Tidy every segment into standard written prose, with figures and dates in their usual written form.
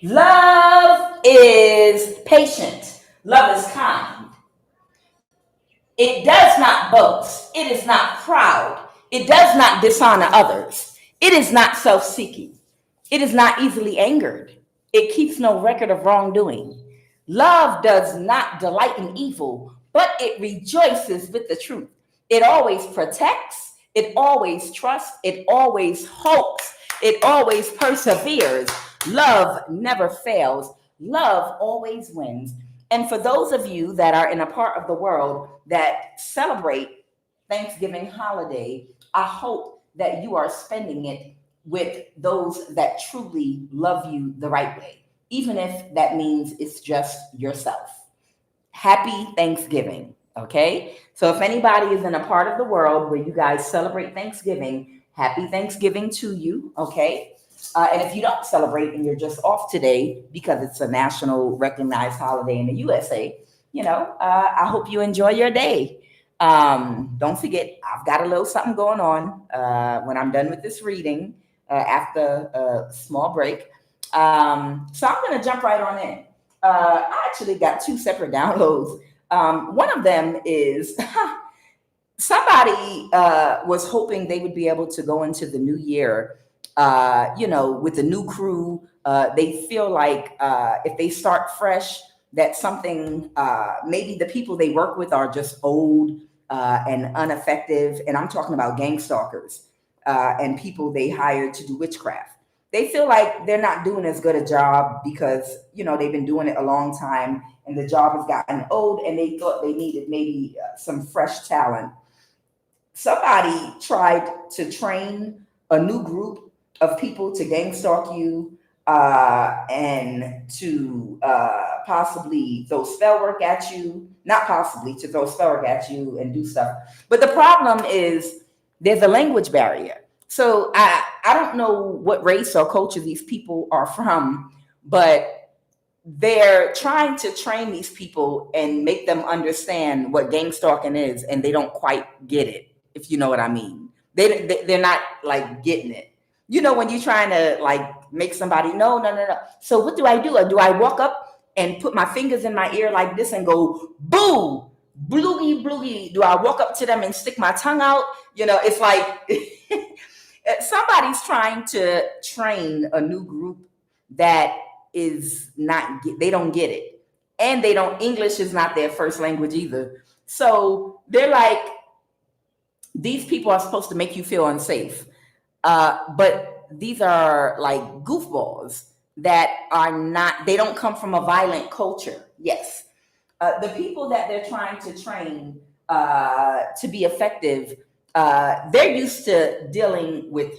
Love is patient. Love is kind. It does not boast. It is not proud. It does not dishonor others. It is not self seeking. It is not easily angered. It keeps no record of wrongdoing. Love does not delight in evil, but it rejoices with the truth. It always protects. It always trusts. It always hopes. It always perseveres. Love never fails. Love always wins. And for those of you that are in a part of the world that celebrate Thanksgiving holiday, I hope that you are spending it with those that truly love you the right way, even if that means it's just yourself. Happy Thanksgiving, okay? So if anybody is in a part of the world where you guys celebrate Thanksgiving, happy Thanksgiving to you, okay? And if you don't celebrate and you're just off today because it's a national recognized holiday in the USA, I hope you enjoy your day. Don't forget, I've got a little something going on when I'm done with this reading after a small break. So I'm going to jump right on in. I actually got two separate downloads. One of them is somebody was hoping they would be able to go into the new year with the new crew. They feel like if they start fresh, that something, maybe the people they work with are just old and ineffective. And I'm talking about gang stalkers and people they hired to do witchcraft. They feel like they're not doing as good a job because, they've been doing it a long time and the job has gotten old and they thought they needed maybe some fresh talent. Somebody tried to train a new group of people to gang stalk you and to possibly throw spell work at you, not possibly to throw spell work at you and do stuff. But the problem is there's a language barrier. So I don't know what race or culture these people are from, but they're trying to train these people and make them understand what gang stalking is, and they don't quite get it, if you know what I mean. They're not like getting it. When you're trying to like make somebody no. So what do I do? Or do I walk up and put my fingers in my ear like this and go, boo, bloogie, bloogie? Do I walk up to them and stick my tongue out? It's like somebody's trying to train a new group that is not, they don't get it. And English is not their first language either. So they're like, these people are supposed to make you feel unsafe. But these are like goofballs that are not, they don't come from a violent culture. Yes. The people that they're trying to train to be effective, they're used to dealing with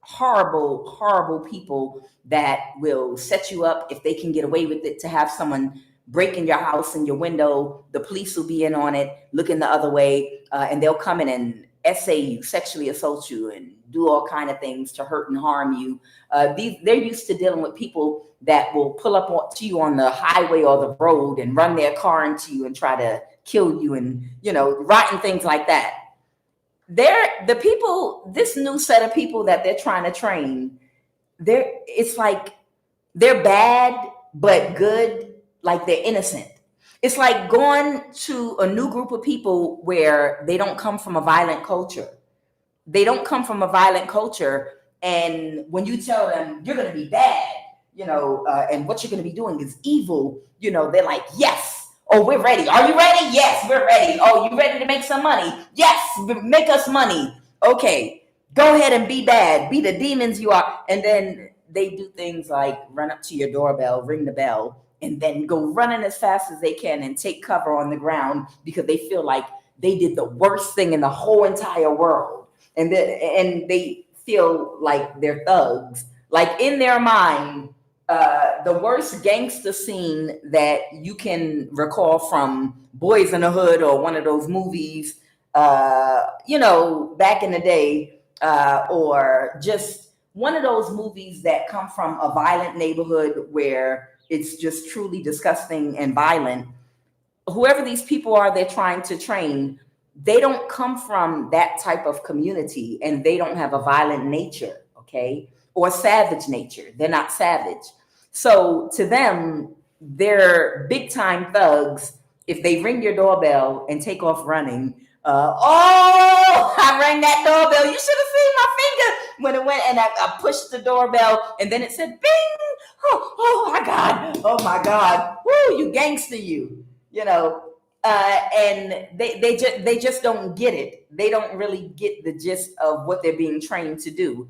horrible, horrible people that will set you up if they can get away with it, to have someone break in your house and your window. The police will be in on it, looking the other way, and they'll come in and essay you, sexually assault you, and do all kind of things to hurt and harm you. They're used to dealing with people that will pull up to you on the highway or the road and run their car into you and try to kill you, and rotten things like that. The people, this new set of people that they're trying to train, it's like they're bad but good, like they're innocent. It's like going to a new group of people where they don't come from a violent culture. They don't come from a violent culture, and when you tell them you're going to be bad, and what you're going to be doing is evil, they're like, yes. Oh, we're ready. Are you ready? Yes, we're ready. Oh, you ready to make some money? Yes, make us money. Okay, go ahead and be bad. Be the demons you are. And then they do things like run up to your doorbell, ring the bell, and then go running as fast as they can and take cover on the ground because they feel like they did the worst thing in the whole entire world. And they feel like they're thugs. Like in their mind, the worst gangster scene that you can recall from Boys in the Hood or one of those movies, back in the day, or just one of those movies that come from a violent neighborhood where it's just truly disgusting and violent. Whoever these people are they're trying to train, they don't come from that type of community, and they don't have a violent nature, okay? Or savage nature. They're not savage. So to them, they're big time thugs. If they ring your doorbell and take off running, oh, I rang that doorbell. You should have seen my finger when it went, and I pushed the doorbell, and then it said bing. Oh my God. Oh my God. Woo, you gangster, you know. And they just don't get it. They don't really get the gist of what they're being trained to do.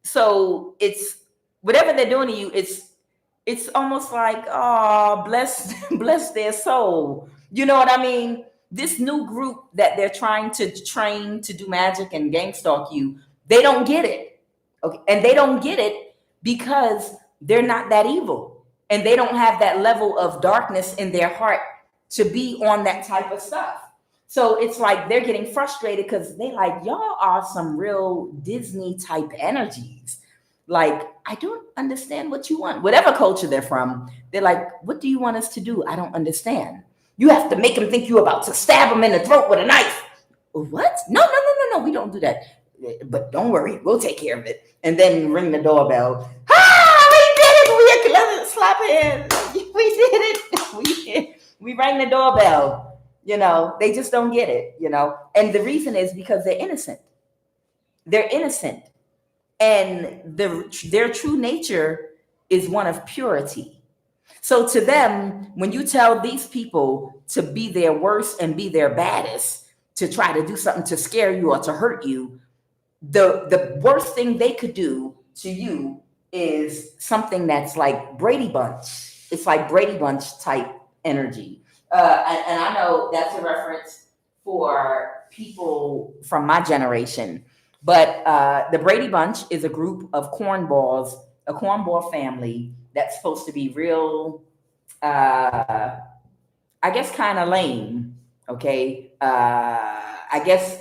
So it's whatever they're doing to you, it's almost like, oh, bless bless their soul. You know what I mean? This new group that they're trying to train to do magic and gang stalk you, they don't get it. Okay. And they don't get it because they're not that evil. And they don't have that level of darkness in their heart to be on that type of stuff. So it's like they're getting frustrated because they like, y'all are some real Disney type energies. Like, I don't understand what you want. Whatever culture they're from, they're like, what do you want us to do? I don't understand. You have to make them think you're about to stab them in the throat with a knife. What? No. We don't do that. But don't worry, we'll take care of it. And then ring the doorbell. Ah, we did it. We slap hands. We did it. We did. We rang the doorbell. You know, they just don't get it, you know. And the reason is because they're innocent. They're innocent. And their true nature is one of purity. So to them, when you tell these people to be their worst and be their baddest, to try to do something to scare you or to hurt you, the worst thing they could do to you is something that's like Brady Bunch. It's like Brady Bunch type energy. And I know that's a reference for people from my generation. But the Brady Bunch is a group of cornballs, a cornball family that's supposed to be real, I guess, kind of lame. Okay. I guess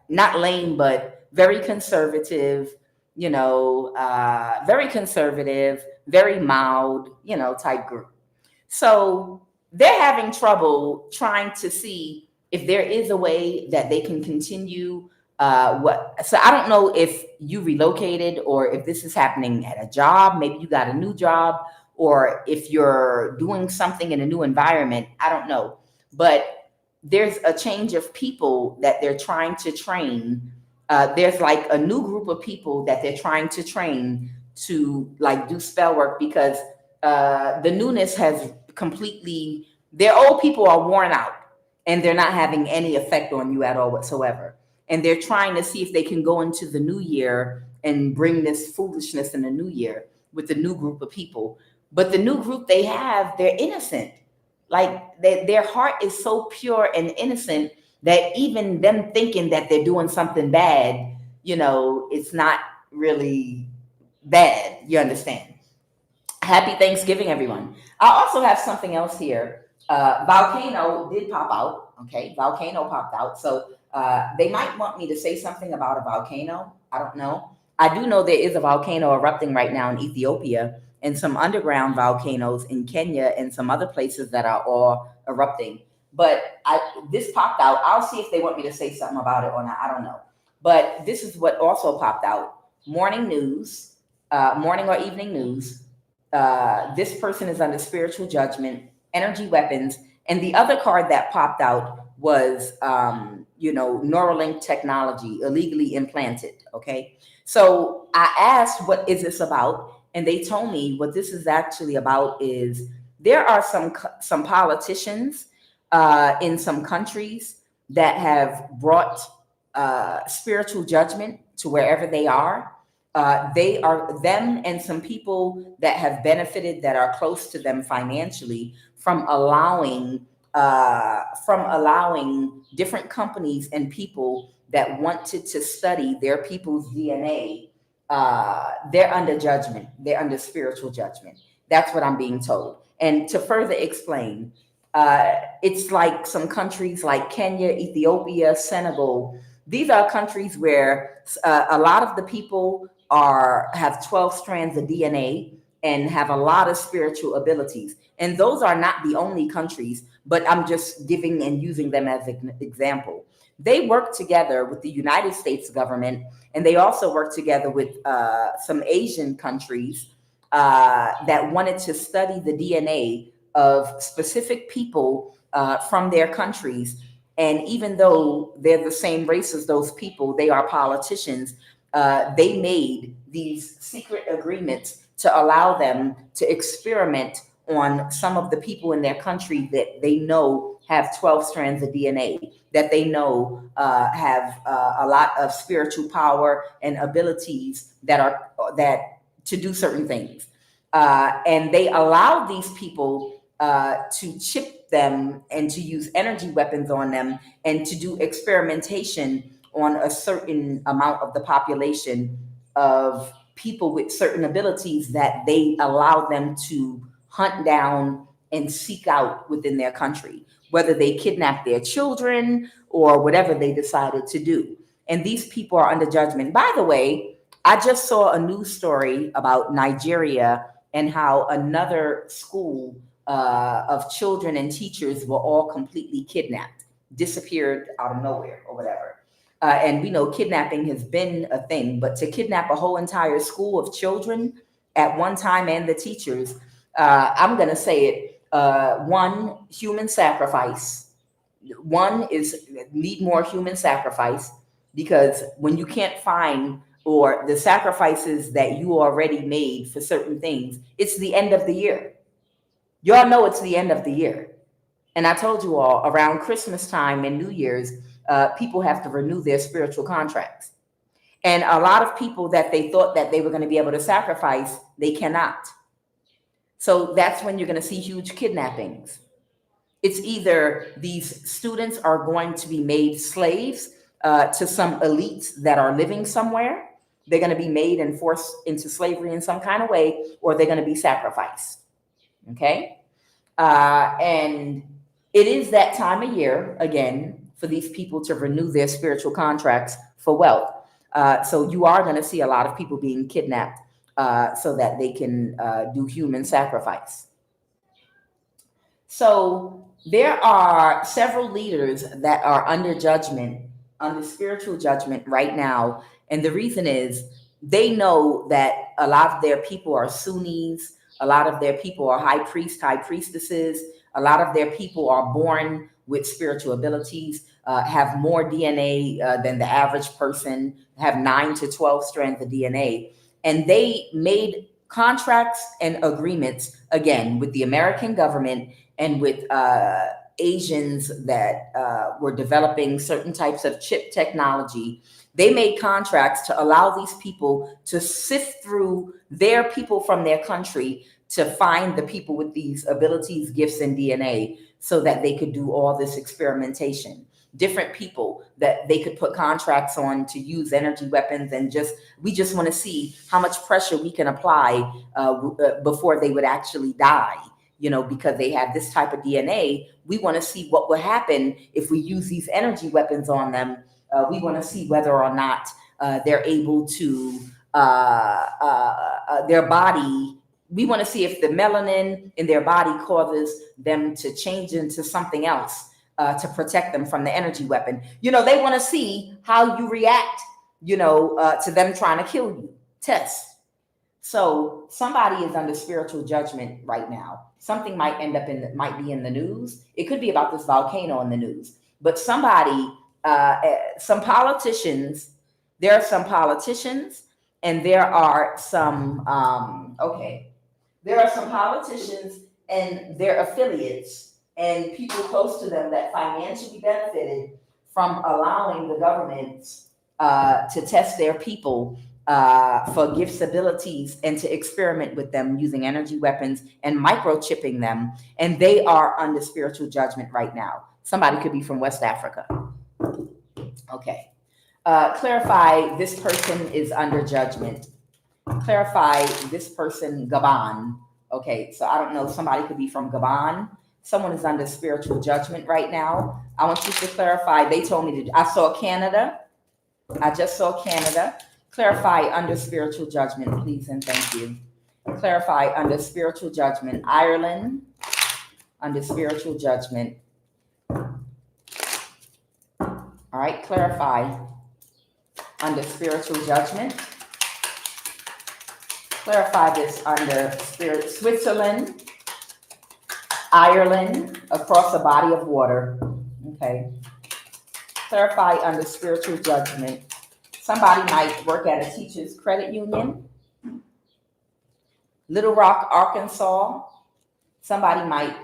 not lame, but very conservative, you know, very conservative, very mild, you know, type group. So they're having trouble trying to see if there is a way that they can continue. So I don't know if you relocated or if this is happening at a job. Maybe you got a new job, or if you're doing something in a new environment. I don't know. But there's a change of people that they're trying to train. There's like a new group of people that they're trying to train to like do spell work because the newness has completely, their old people are worn out and they're not having any effect on you at all whatsoever. And they're trying to see if they can go into the new year and bring this foolishness in the new year with the new group of people. But the new group they have, they're innocent. Like their heart is so pure and innocent that even them thinking that they're doing something bad, you know, it's not really bad. You understand? Happy Thanksgiving, everyone. I also have something else here. Volcano did pop out. Okay, volcano popped out. So they might want me to say something about a volcano. I don't know. I do know there is a volcano erupting right now in Ethiopia and some underground volcanoes in Kenya and some other places that are all erupting. But this popped out. I'll see if they want me to say something about it or not. I don't know. But this is what also popped out. Morning news, morning or evening news. This person is under spiritual judgment, energy weapons. And the other card that popped out was, Neuralink technology illegally implanted. Okay. So I asked, what is this about? And they told me what this is actually about is there are some politicians in some countries that have brought spiritual judgment to wherever they are. They are them and some people that have benefited that are close to them financially from allowing different companies and people that wanted to study their people's DNA. They're under judgment. They're under spiritual judgment. That's what I'm being told. And to further explain, it's like some countries like Kenya, Ethiopia, Senegal. These are countries where a lot of the people have 12 strands of DNA and have a lot of spiritual abilities. And those are not the only countries, but I'm just giving and using them as an example. They work together with the United States government, and they also work together with some Asian countries that wanted to study the DNA of specific people from their countries. And even though they're the same race as those people, they are politicians. They made these secret agreements to allow them to experiment on some of the people in their country that they know have 12 strands of DNA, that they know have a lot of spiritual power and abilities that to do certain things. And they allowed these people to chip them and to use energy weapons on them and to do experimentation on a certain amount of the population of people with certain abilities that they allow them to hunt down and seek out within their country, whether they kidnap their children or whatever they decided to do. And these people are under judgment. By the way, I just saw a news story about Nigeria and how another school of children and teachers were all completely kidnapped, disappeared out of nowhere or whatever. And we know kidnapping has been a thing, but to kidnap a whole entire school of children at one time and the teachers, I'm going to say it, one, human sacrifice. One is need more human sacrifice, because when you can't find or the sacrifices that you already made for certain things, it's the end of the year. Y'all know it's the end of the year. And I told you all, around Christmas time and New Year's, people have to renew their spiritual contracts. And a lot of people that they thought that they were going to be able to sacrifice, they cannot. So that's when you're going to see huge kidnappings. It's either these students are going to be made slaves to some elites that are living somewhere. They're going to be made and forced into slavery in some kind of way, or they're going to be sacrificed. Okay? And it is that time of year, again, for these people to renew their spiritual contracts for wealth. So you are going to see a lot of people being kidnapped so that they can do human sacrifice. So there are several leaders that are under judgment, under spiritual judgment right now. And the reason is they know that a lot of their people are Sunnis. A lot of their people are high priests, high priestesses. A lot of their people are born with spiritual abilities, have more DNA than the average person, have 9 to 12 strands of DNA. And they made contracts and agreements, again, with the American government and with Asians that were developing certain types of chip technology. They made contracts to allow these people to sift through their people from their country to find the people with these abilities, gifts, and DNA so that they could do all this experimentation. Different people that they could put contracts on to use energy weapons, and we just want to see how much pressure we can apply before they would actually die. You know, because they have this type of DNA, we want to see what would happen if we use these energy weapons on them. We want to see whether or not they're able to, their body, we want to see if the melanin in their body causes them to change into something else to protect them from the energy weapon. You know, they want to see how you react, you know, to them trying to kill you. Test. So somebody is under spiritual judgment right now. Something might end up might be in the news. It could be about this volcano in the news. But somebody, some politicians, there are some politicians, and there are some, there are some politicians and their affiliates and people close to them that financially benefited from allowing the government to test their people for gifts, abilities, and to experiment with them using energy weapons and microchipping them. And they are under spiritual judgment right now. Somebody could be from West Africa. Okay. Clarify, this person is under judgment. Clarify, this person, Gabon. Okay, so I don't know, somebody could be from Gabon. Someone is under spiritual judgment right now. I want you to clarify. They told me I saw Canada. I just saw Canada. Clarify under spiritual judgment, please, and thank you. Clarify under spiritual judgment. Ireland, under spiritual judgment. All right, clarify under spiritual judgment. Clarify this under spirit. Switzerland, Ireland, across a body of water. Okay. Clarify under spiritual judgment. Somebody might work at a teacher's credit union. Little Rock, Arkansas. Somebody might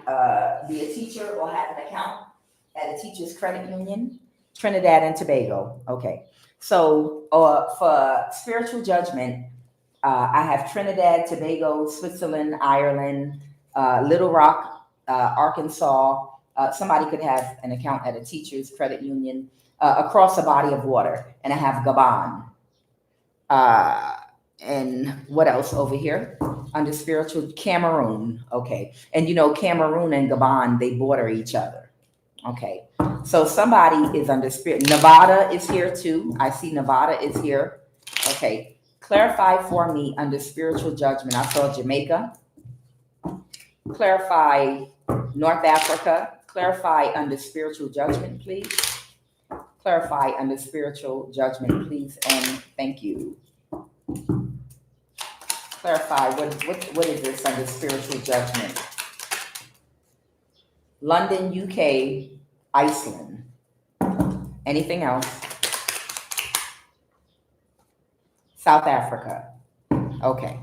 be a teacher or have an account at a teacher's credit union. Trinidad and Tobago. Okay. So for spiritual judgment, I have Trinidad, Tobago, Switzerland, Ireland, Little Rock, Arkansas. Somebody could have an account at a teacher's credit union, across a body of water. And I have Gabon. And what else over here? Under spiritual, Cameroon. Okay. And you know, Cameroon and Gabon, they border each other. Okay. So somebody is under spirit. Nevada is here too. I see Nevada is here. Okay. Clarify for me under spiritual judgment. I saw Jamaica. Clarify North Africa. Clarify under spiritual judgment, please. Clarify under spiritual judgment, please, and thank you. Clarify, what is this under spiritual judgment? London, UK, Iceland. Anything else? South Africa. Okay.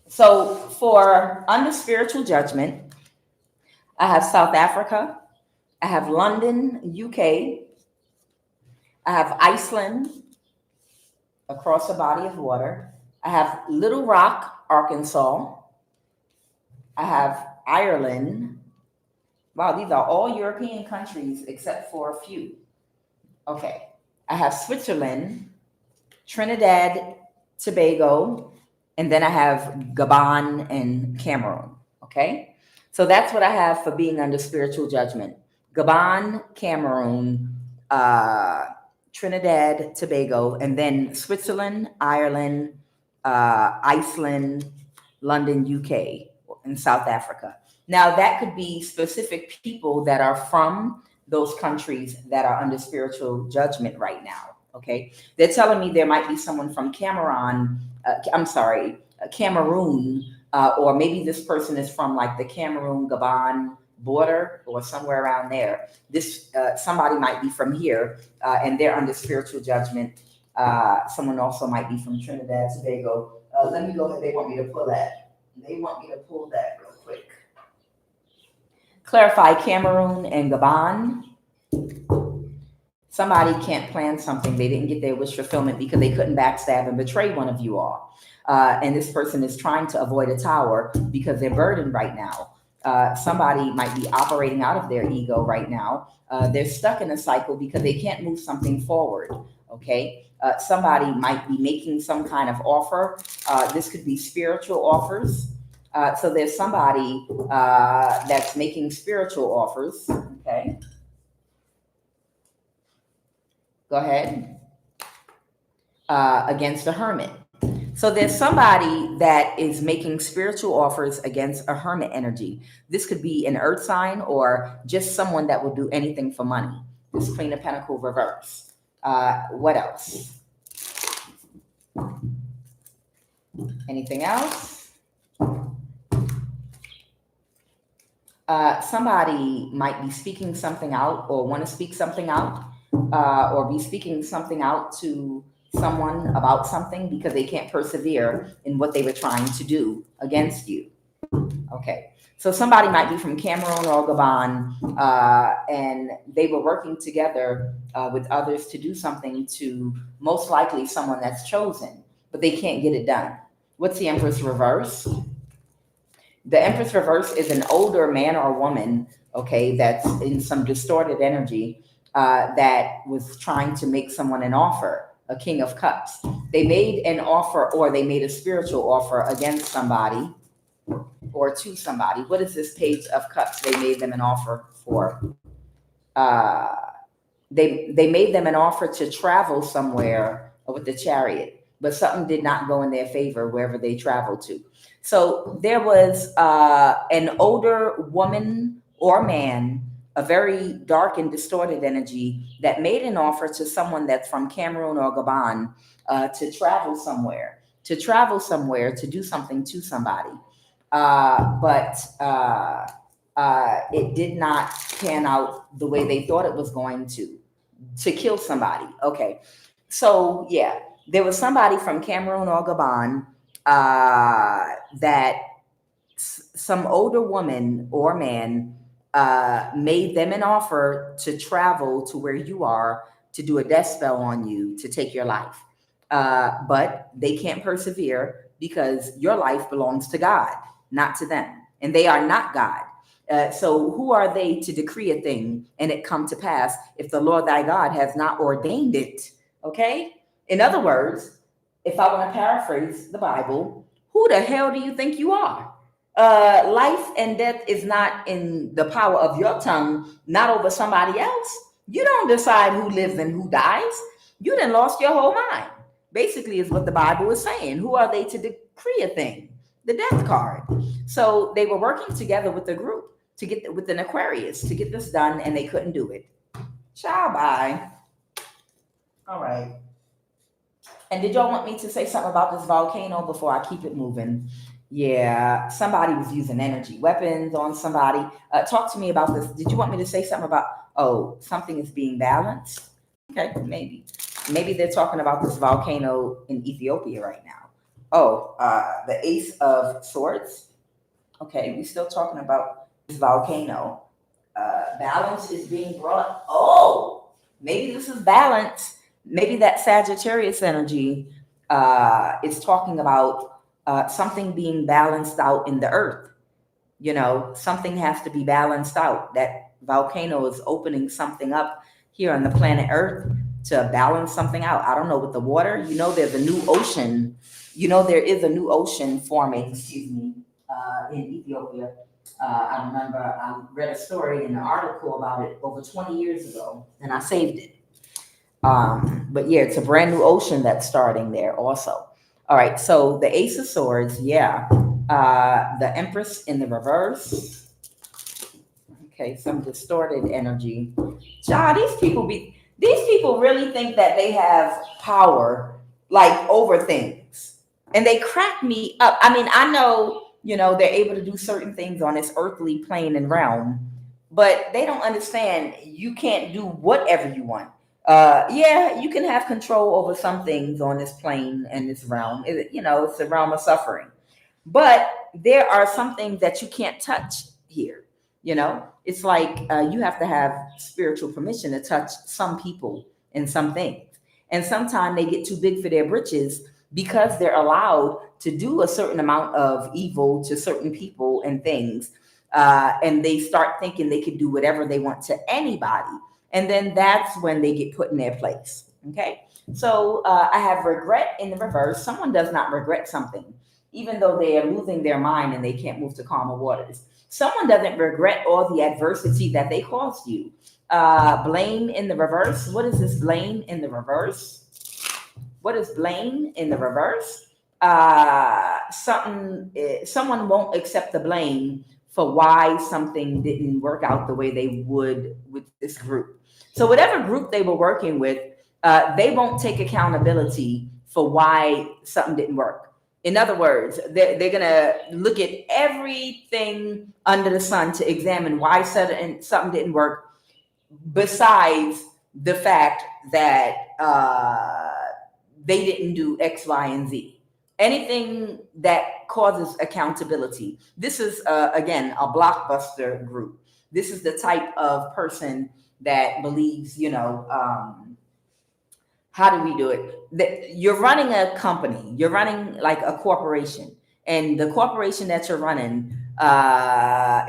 So for under spiritual judgment, I have South Africa, I have London, UK, I have Iceland, across a body of water, I have Little Rock, Arkansas, I have Ireland. Wow, these are all European countries except for a few. Okay, I have Switzerland, Trinidad, Tobago, and then I have Gabon and Cameroon. Okay, so that's what I have for being under spiritual judgment. Gabon, Cameroon, Trinidad, Tobago, and then Switzerland, Ireland, Iceland, London, UK, and South Africa. Now that could be specific people that are from those countries that are under spiritual judgment right now. Okay, they're telling me there might be someone from Cameroon, or maybe this person is from like the Cameroon Gabon border or somewhere around there. This somebody might be from here, and they're under spiritual judgment. Someone also might be from Trinidad, Tobago. Let me go ahead. They want me to pull that. They want me to pull that real quick. Clarify Cameroon and Gabon. Somebody can't plan something. They didn't get their wish fulfillment because they couldn't backstab and betray one of you all. And this person is trying to avoid a tower because they're burdened right now. Somebody might be operating out of their ego right now. They're stuck in a cycle because they can't move something forward. Okay. Somebody might be making some kind of offer. This could be spiritual offers. So there's somebody that's making spiritual offers. Okay. Go ahead. Against a hermit. So there's somebody that is making spiritual offers against a hermit energy. This could be an earth sign or just someone that will do anything for money. This Queen of Pentacles reverse. What else? Anything else? Somebody might be speaking something out or want to speak something out, or be speaking something out to someone about something because they can't persevere in what they were trying to do against you. Okay, so somebody might be from Cameroon or Gabon, and they were working together with others to do something to most likely someone that's chosen, but they can't get it done. What's the Empress reverse? The Empress reverse is an older man or woman, okay, that's in some distorted energy, that was trying to make someone an offer. A King of Cups. They made an offer, or they made a spiritual offer against somebody or to somebody. What is this Page of Cups? They made them an offer for. They made them an offer to travel somewhere with the Chariot, but something did not go in their favor wherever they traveled to. So there was an older woman or man a very dark and distorted energy that made an offer to someone that's from Cameroon or Gabon to travel somewhere to do something to somebody. But it did not pan out the way they thought it was going to kill somebody. Okay. So, yeah, there was somebody from Cameroon or Gabon that some older woman or man made them an offer to travel to where you are to do a death spell on you to take your life. But they can't persevere because your life belongs to God, not to them. And they are not God. So who are they to decree a thing and it come to pass if the Lord thy God has not ordained it? Okay? In other words, if I want to paraphrase the Bible, who the hell do you think you are? Life and death is not in the power of your tongue, not over somebody else. You don't decide who lives and who dies. You done lost your whole mind. Basically, is what the Bible is saying. Who are they to decree a thing? The death card. So they were working together with the group to get with an Aquarius to get this done, and they couldn't do it. Ciao, bye. All right. And did y'all want me to say something about this volcano before I keep it moving? Yeah, somebody was using energy weapons on somebody. Talk to me about this. Did you want me to say something about, oh, something is being balanced? Okay, maybe. Maybe they're talking about this volcano in Ethiopia right now. Oh, the Ace of Swords. Okay, we're still talking about this volcano. Balance is being brought. Oh, maybe this is balance. Maybe that Sagittarius energy is talking about something being balanced out in the earth. You know, something has to be balanced out. That volcano is opening something up here on the planet Earth to balance something out. I don't know, with the water. You know, there's a new ocean. You know, there is a new ocean forming, in Ethiopia. I remember I read a story in an article about it over 20 years ago, and I saved it. But yeah, it's a brand new ocean that's starting there also. All right, so the Ace of Swords, yeah. The Empress in the reverse. Okay, some distorted energy. John, these people really think that they have power, like, over things. And they crack me up. I mean, I know, you know, they're able to do certain things on this earthly plane and realm, but they don't understand you can't do whatever you want. Yeah, you can have control over some things on this plane and this realm. You know, it's a realm of suffering. But there are some things that you can't touch here. You know, it's like you have to have spiritual permission to touch some people and some things. And sometimes they get too big for their britches because they're allowed to do a certain amount of evil to certain people and things. And they start thinking they can do whatever they want to anybody. And then that's when they get put in their place. Okay. So I have regret in the reverse. Someone does not regret something, even though they are losing their mind and they can't move to calmer waters. Someone doesn't regret all the adversity that they caused you. Blame in the reverse. What is this blame in the reverse? What is blame in the reverse? Someone won't accept the blame for why something didn't work out the way they would with this group. So whatever group they were working with, they won't take accountability for why something didn't work. In other words, they're going to look at everything under the sun to examine why something didn't work, besides the fact that they didn't do X, Y, and Z. Anything that causes accountability. This is, again, a blockbuster group. This is the type of person that believes, you know, how do we do it? You're running a company. You're running like a corporation. And the corporation that you're running,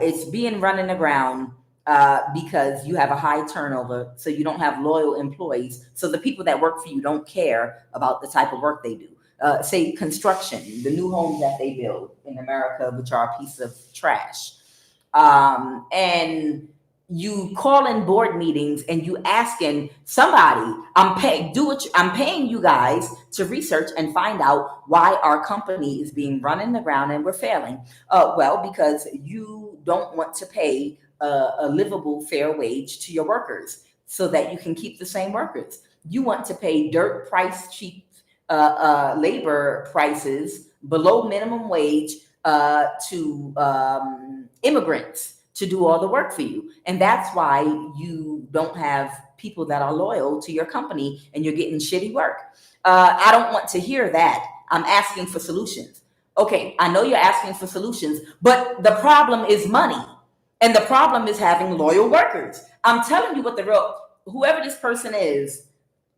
it's being run in the ground because you have a high turnover. So you don't have loyal employees. So the people that work for you don't care about the type of work they do. Say construction, the new homes that they build in America, which are a piece of trash. And you call in board meetings and you asking somebody, I'm paying you guys to research and find out why our company is being run in the ground and we're failing. Well, because you don't want to pay a livable fair wage to your workers so that you can keep the same workers. You want to pay dirt price cheap labor prices below minimum wage to immigrants to do all the work for you. And that's why you don't have people that are loyal to your company and you're getting shitty work. I don't want to hear that. I'm asking for solutions. Okay, I know you're asking for solutions, but the problem is money. And the problem is having loyal workers. I'm telling you what whoever this person is,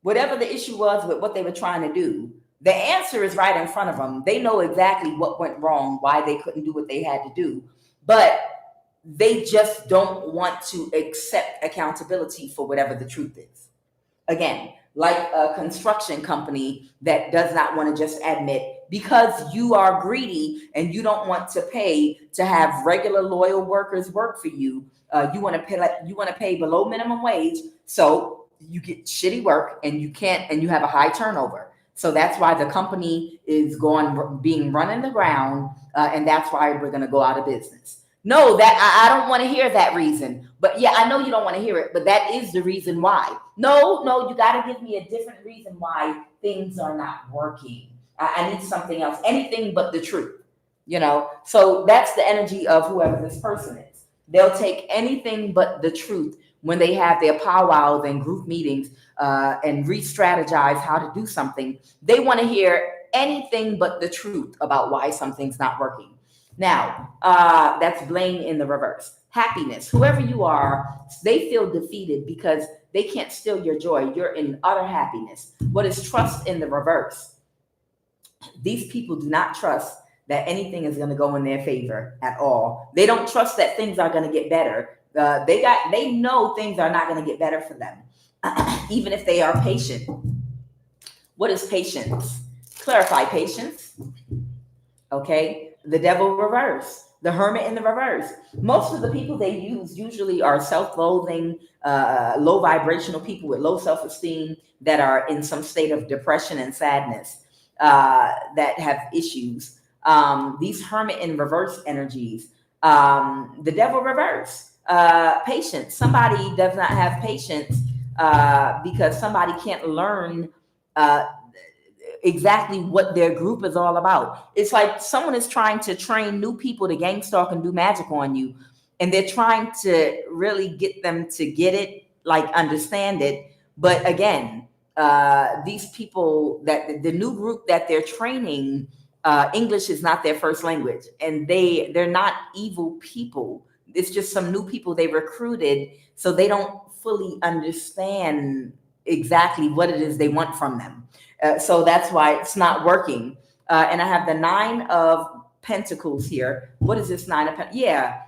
whatever the issue was with what they were trying to do, the answer is right in front of them. They know exactly what went wrong, why they couldn't do what they had to do. But they just don't want to accept accountability for whatever the truth is. Again, like a construction company that does not want to just admit, because you are greedy and you don't want to pay to have regular loyal workers work for you. You want to pay below minimum wage, so you get shitty work and you have a high turnover. So that's why the company is being run in the ground, and that's why we're going to go out of business. No, that I don't want to hear that reason. But yeah, I know you don't want to hear it, but that is the reason why. No, you got to give me a different reason why things are not working. I need something else, anything but the truth, So that's the energy of whoever this person is. They'll take anything but the truth when they have their powwows and group meetings and re-strategize how to do something. They want to hear anything but the truth about why something's not working. Now, that's blame in the reverse. Happiness. Whoever you are, they feel defeated because they can't steal your joy. You're in utter happiness. What is trust in the reverse? These people do not trust that anything is going to go in their favor at all. They don't trust that things are going to get better. They know things are not going to get better for them, even if they are patient. What is patience? Clarify patience. Okay. The devil reverse, the hermit in the reverse. Most of the people they use usually are self-loathing, low vibrational people with low self-esteem that are in some state of depression and sadness, that have issues. These hermit in reverse energies, the devil reverse, patience. Somebody does not have patience because somebody can't learn exactly what their group is all about. It's like someone is trying to train new people to Gstalk and do magic on you, and they're trying to really get them to get it, like understand it. But again, these people, that the new group that they're training, English is not their first language, and they're not evil people. It's just some new people they recruited, so they don't fully understand exactly what it is they want from them. So that's why it's not working. And I have the 9 of Pentacles here. What is this 9 of Pentacles? Yeah,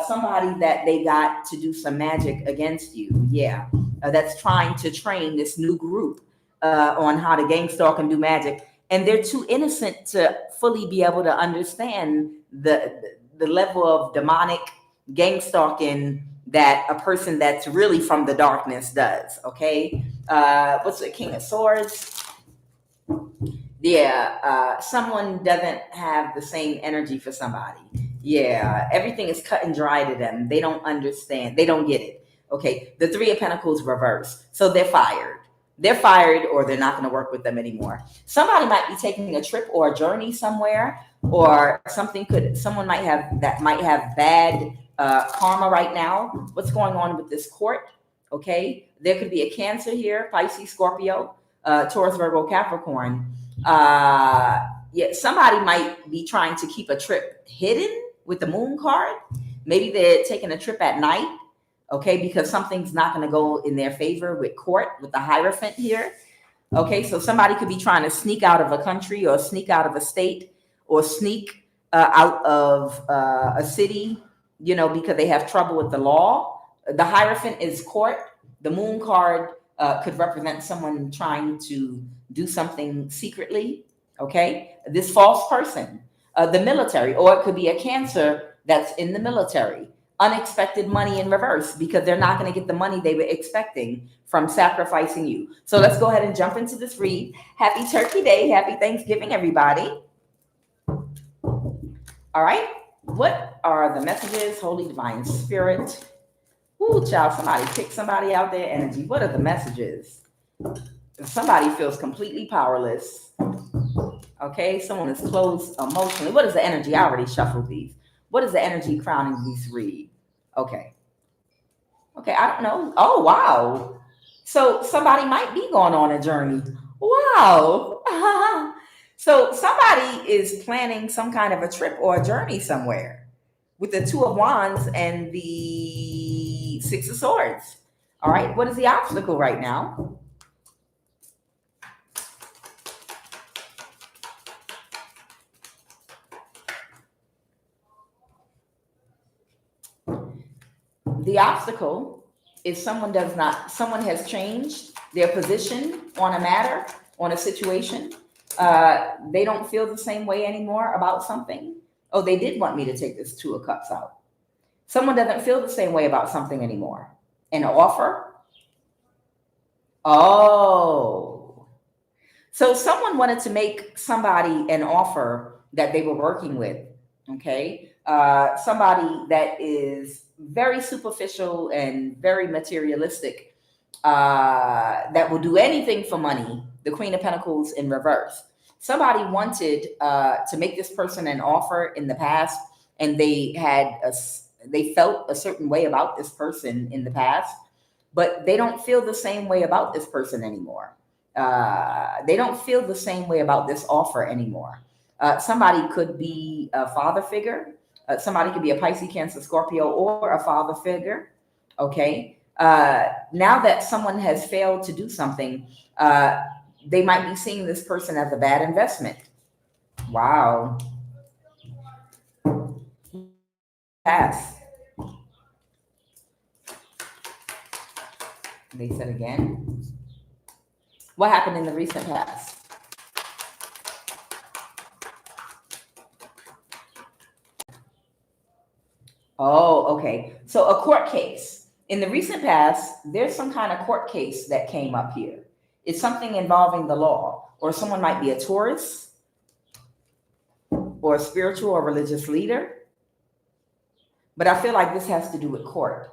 somebody that they got to do some magic against you. Yeah, that's trying to train this new group on how to Gstalk and do magic. And they're too innocent to fully be able to understand the level of demonic Gstalking that a person that's really from the darkness does. Okay, what's the King of Swords? Yeah, someone doesn't have the same energy for somebody. Yeah, everything is cut and dry to them. They don't understand. They don't get it. Okay, the 3 of Pentacles reverse. So they're fired. They're fired, or they're not going to work with them anymore. Somebody might be taking a trip or a journey somewhere, or someone might have bad karma right now. What's going on with this court? Okay, there could be a Cancer here, Pisces, Scorpio, Taurus, Virgo, Capricorn. Yeah, somebody might be trying to keep a trip hidden with the Moon card. Maybe they're taking a trip at night, okay, because something's not going to go in their favor with court, with the Hierophant here. Okay, so somebody could be trying to sneak out of a country, or sneak out of a state, or sneak out of a city, because they have trouble with the law. The Hierophant is court. The Moon card could represent someone trying to do something secretly. Okay, this false person, the military, or it could be a Cancer that's in the military. Unexpected money in reverse, because they're not going to get the money they were expecting from sacrificing you. So let's go ahead and jump into this read. Happy Turkey Day. Happy Thanksgiving, everybody. All right. What are the messages, Holy Divine Spirit, Ooh, child, somebody pick somebody out their energy. What are the messages? Somebody feels completely powerless. Okay, someone is closed emotionally. What is the energy? I already shuffled these. What is the energy crowning these read? Okay. Okay, I don't know. Oh, wow. So somebody might be going on a journey. Wow. So somebody is planning some kind of a trip or a journey somewhere with the Two of Wands and the Six of Swords. All right, what is the obstacle right now? The obstacle is someone has changed their position on a matter, on a situation. They don't feel the same way anymore about something. Oh, they did want me to take this Two of Cups out. Someone doesn't feel the same way about something anymore. An offer? Oh. So someone wanted to make somebody an offer that they were working with, okay? Somebody that is very superficial and very materialistic, that will do anything for money, the Queen of Pentacles in reverse. Somebody wanted to make this person an offer in the past, and they felt a certain way about this person in the past, but they don't feel the same way about this person anymore. They don't feel the same way about this offer anymore. Somebody could be a father figure. Somebody could be a Pisces, Cancer, Scorpio, or a father figure. Okay. Now that someone has failed to do something, they might be seeing this person as a bad investment. Wow. Pass. They said again. What happened in the recent past? Oh, okay. So a court case. In the recent past, there's some kind of court case that came up here. It's something involving the law, or someone might be a Taurus, or a spiritual or religious leader. But I feel like this has to do with court.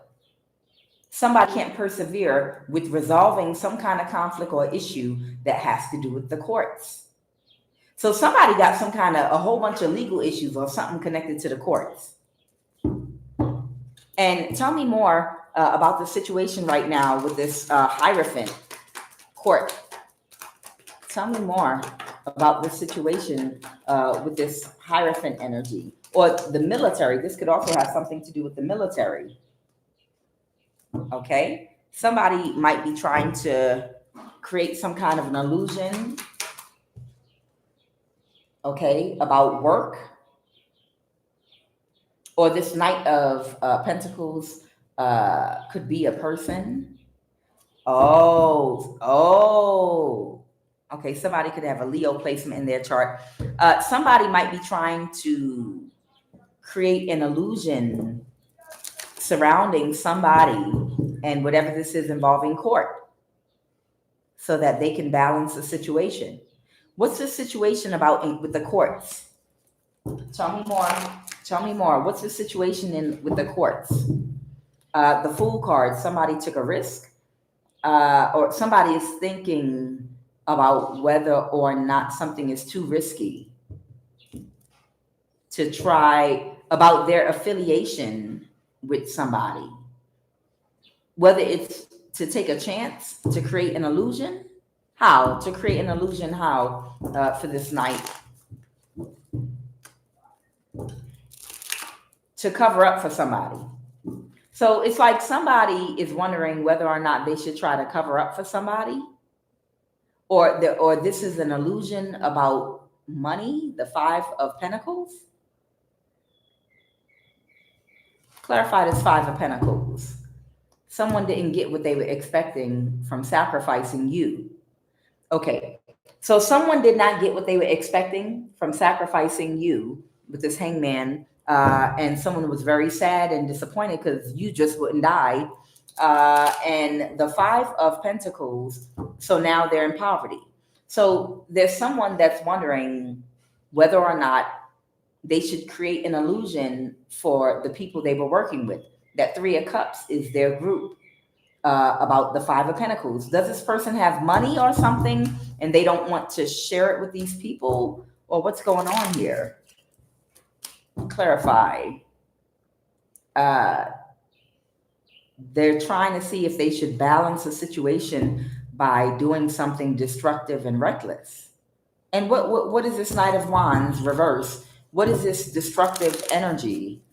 Somebody can't persevere with resolving some kind of conflict or issue that has to do with the courts. So somebody got some kind of a whole bunch of legal issues or something connected to the courts. And tell me more about the situation right now with this Hierophant court. Tell me more about the situation with this Hierophant energy, or the military. This could also have something to do with the military. Okay, somebody might be trying to create some kind of an illusion, okay, about work. Or this Knight of Pentacles could be a person. Oh. Okay, somebody could have a Leo placement in their chart. Somebody might be trying to create an illusion surrounding somebody and whatever this is involving court, so that they can balance the situation. What's the situation about with the courts? Tell me more. Tell me more. What's the situation with the courts? The Fool card. Somebody took a risk, or somebody is thinking about whether or not something is too risky to try, about their affiliation with somebody. Whether it's to take a chance to create an illusion. How? To create an illusion, how? For this Knight. To cover up for somebody. So it's like somebody is wondering whether or not they should try to cover up for somebody, or this is an illusion about money, the Five of Pentacles. Clarify this Five of Pentacles. Someone didn't get what they were expecting from sacrificing you. Okay, so someone did not get what they were expecting from sacrificing you with this Hangman. And someone was very sad and disappointed because you just wouldn't die. And the Five of Pentacles, so now they're in poverty. So there's someone that's wondering whether or not they should create an illusion for the people they were working with. That Three of Cups is their group. About the Five of Pentacles. Does this person have money or something and they don't want to share it with these people? Or what's going on here? Clarify. They're trying to see if they should balance a situation by doing something destructive and reckless. And what is this Knight of Wands reverse? What is this destructive energy?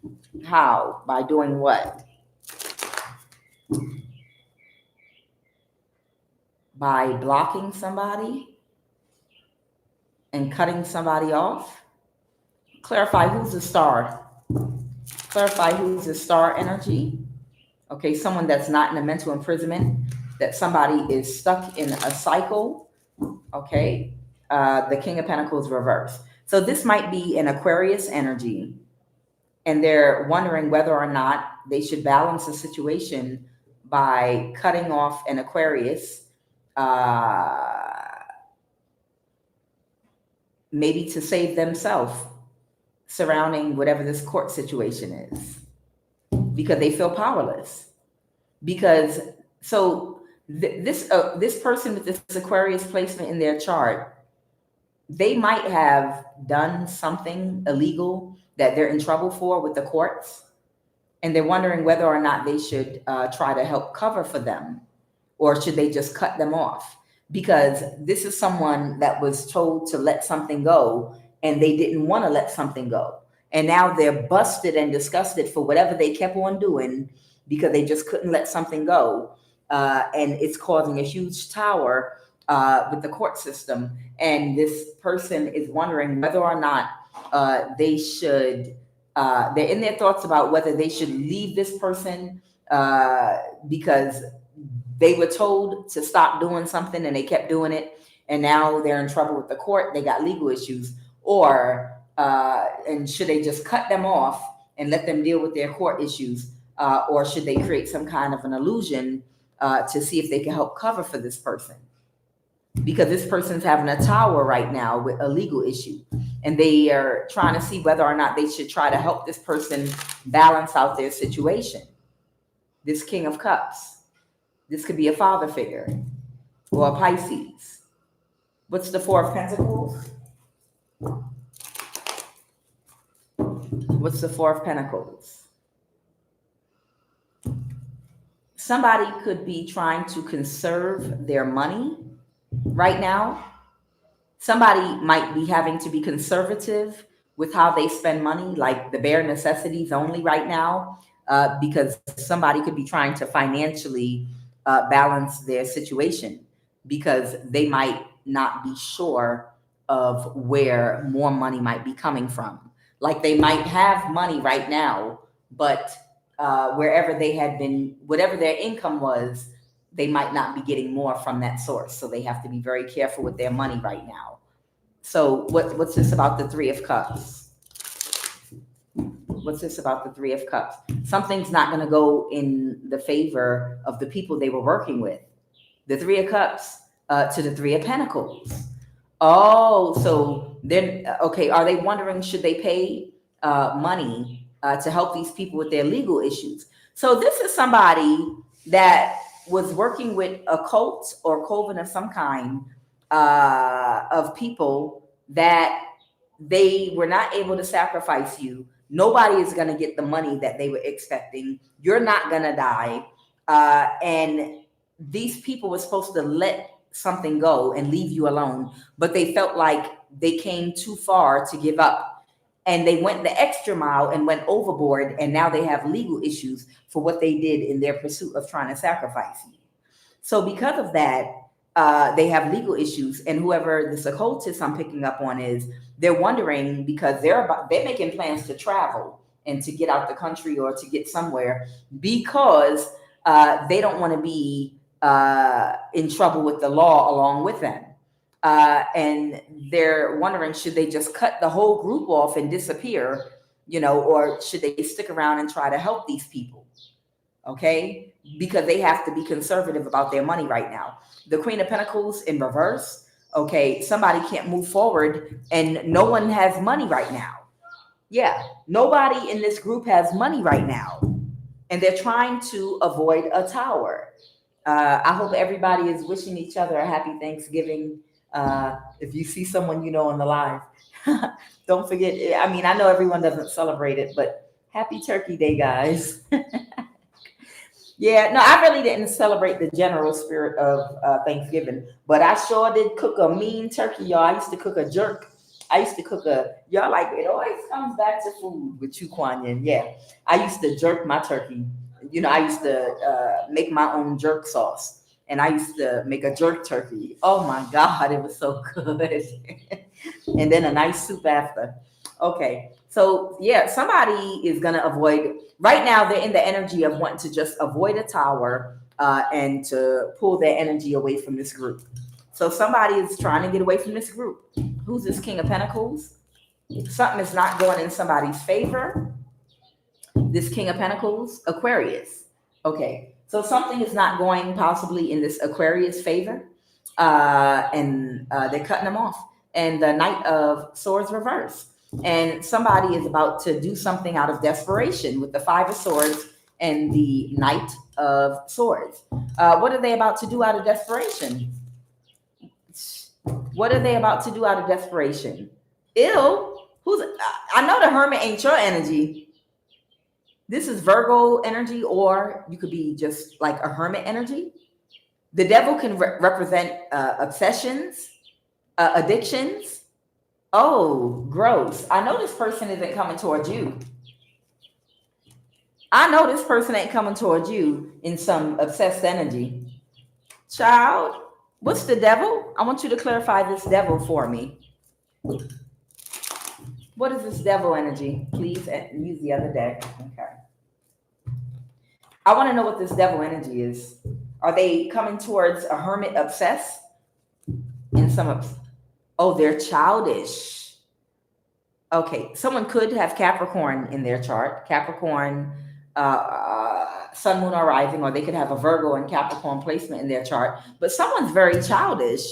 How? By doing what? By blocking somebody and cutting somebody off? Clarify who's the star. Clarify who's the star energy. Okay, someone that's not in a mental imprisonment, that somebody is stuck in a cycle. Okay, the King of Pentacles reverse. So this might be an Aquarius energy, and they're wondering whether or not they should balance the situation by cutting off an Aquarius, maybe to save themselves surrounding whatever this court situation is, because they feel powerless. Because so this person with this Aquarius placement in their chart, they might have done something illegal that they're in trouble for with the courts, and they're wondering whether or not they should try to help cover for them, or should they just cut them off? Because this is someone that was told to let something go, and they didn't want to let something go. And now they're busted and disgusted for whatever they kept on doing, because they just couldn't let something go. And it's causing a huge tower with the court system. And this person is wondering whether or not they should, they're in their thoughts about whether they should leave this person because they were told to stop doing something and they kept doing it. And now they're in trouble with the court. They got legal issues. Or, and should they just cut them off and let them deal with their court issues? Or should they create some kind of an illusion to see if they can help cover for this person? Because this person's having a tower right now with a legal issue, and they are trying to see whether or not they should try to help this person balance out their situation. This King of Cups. This could be a father figure or a Pisces. What's the Four of Pentacles? What's the Four of Pentacles? Somebody could be trying to conserve their money right now. Somebody might be having to be conservative with how they spend money, like the bare necessities only right now, because somebody could be trying to financially balance their situation, because they might not be sure of where more money might be coming from. Like they might have money right now, but wherever they had been, whatever their income was, they might not be getting more from that source. So they have to be very careful with their money right now. So what's this about the Three of Cups? What's this about the Three of Cups? Something's not going to go in the favor of the people they were working with. The Three of Cups to the Three of Pentacles. Oh, so then, okay, are they wondering, should they pay money to help these people with their legal issues? So this is somebody that was working with a cult or coven of some kind of people that they were not able to sacrifice you. Nobody is going to get the money that they were expecting. You're not going to die. And these people were supposed to let something go and leave you alone, but they felt like they came too far to give up. And they went the extra mile and went overboard. And now they have legal issues for what they did in their pursuit of trying to sacrifice you. So because of that, they have legal issues. And whoever this occultist I'm picking up on is, they're wondering, because they're making plans to travel and to get out the country or to get somewhere, because they don't want to be in trouble with the law along with them. And they're wondering, should they just cut the whole group off and disappear, or should they stick around and try to help these people? Okay, because they have to be conservative about their money right now. The Queen of Pentacles in reverse. Okay, somebody can't move forward and no one has money right now. Yeah, nobody in this group has money right now. and they're trying to avoid a tower. I hope everybody is wishing each other a happy Thanksgiving. If you see someone you know on the live, don't forget. I mean, I know everyone doesn't celebrate it, but happy Turkey Day, guys. Yeah, no, I really didn't celebrate the general spirit of Thanksgiving, but I sure did cook a mean turkey, y'all. I used to cook a jerk. I used to cook y'all like, it always comes back to food with you, QUAN. Yeah, I used to jerk my turkey. You know, I used to make my own jerk sauce, and I used to make a jerk turkey. Oh my God, it was so good. And then a nice soup after. Okay, so yeah, somebody is gonna avoid. Right now, they're in the energy of wanting to just avoid a tower and to pull their energy away from this group. So somebody is trying to get away from this group. Who's this King of Pentacles? Something is not going in somebody's favor. This King of Pentacles, Aquarius. Okay, so something is not going possibly in this Aquarius favor, and they're cutting them off. And the Knight of Swords reverse. And somebody is about to do something out of desperation with the Five of Swords and the Knight of Swords. What are they about to do out of desperation? What are they about to do out of desperation? Ew. I know the Hermit ain't your energy. This is Virgo energy, or you could be just like a Hermit energy. The Devil can represent obsessions, addictions. Oh, gross. I know this person isn't coming towards you. I know this person ain't coming towards you in some obsessed energy. Child, what's the Devil? I want you to clarify this Devil for me. What is this Devil energy? Please use the other deck. Okay. I want to know what this Devil energy is. Are they coming towards a Hermit obsessed? In some Oh, they're childish. Okay, someone could have Capricorn in their chart. Capricorn, Sun, Moon, or Rising, or they could have a Virgo and Capricorn placement in their chart. But someone's very childish.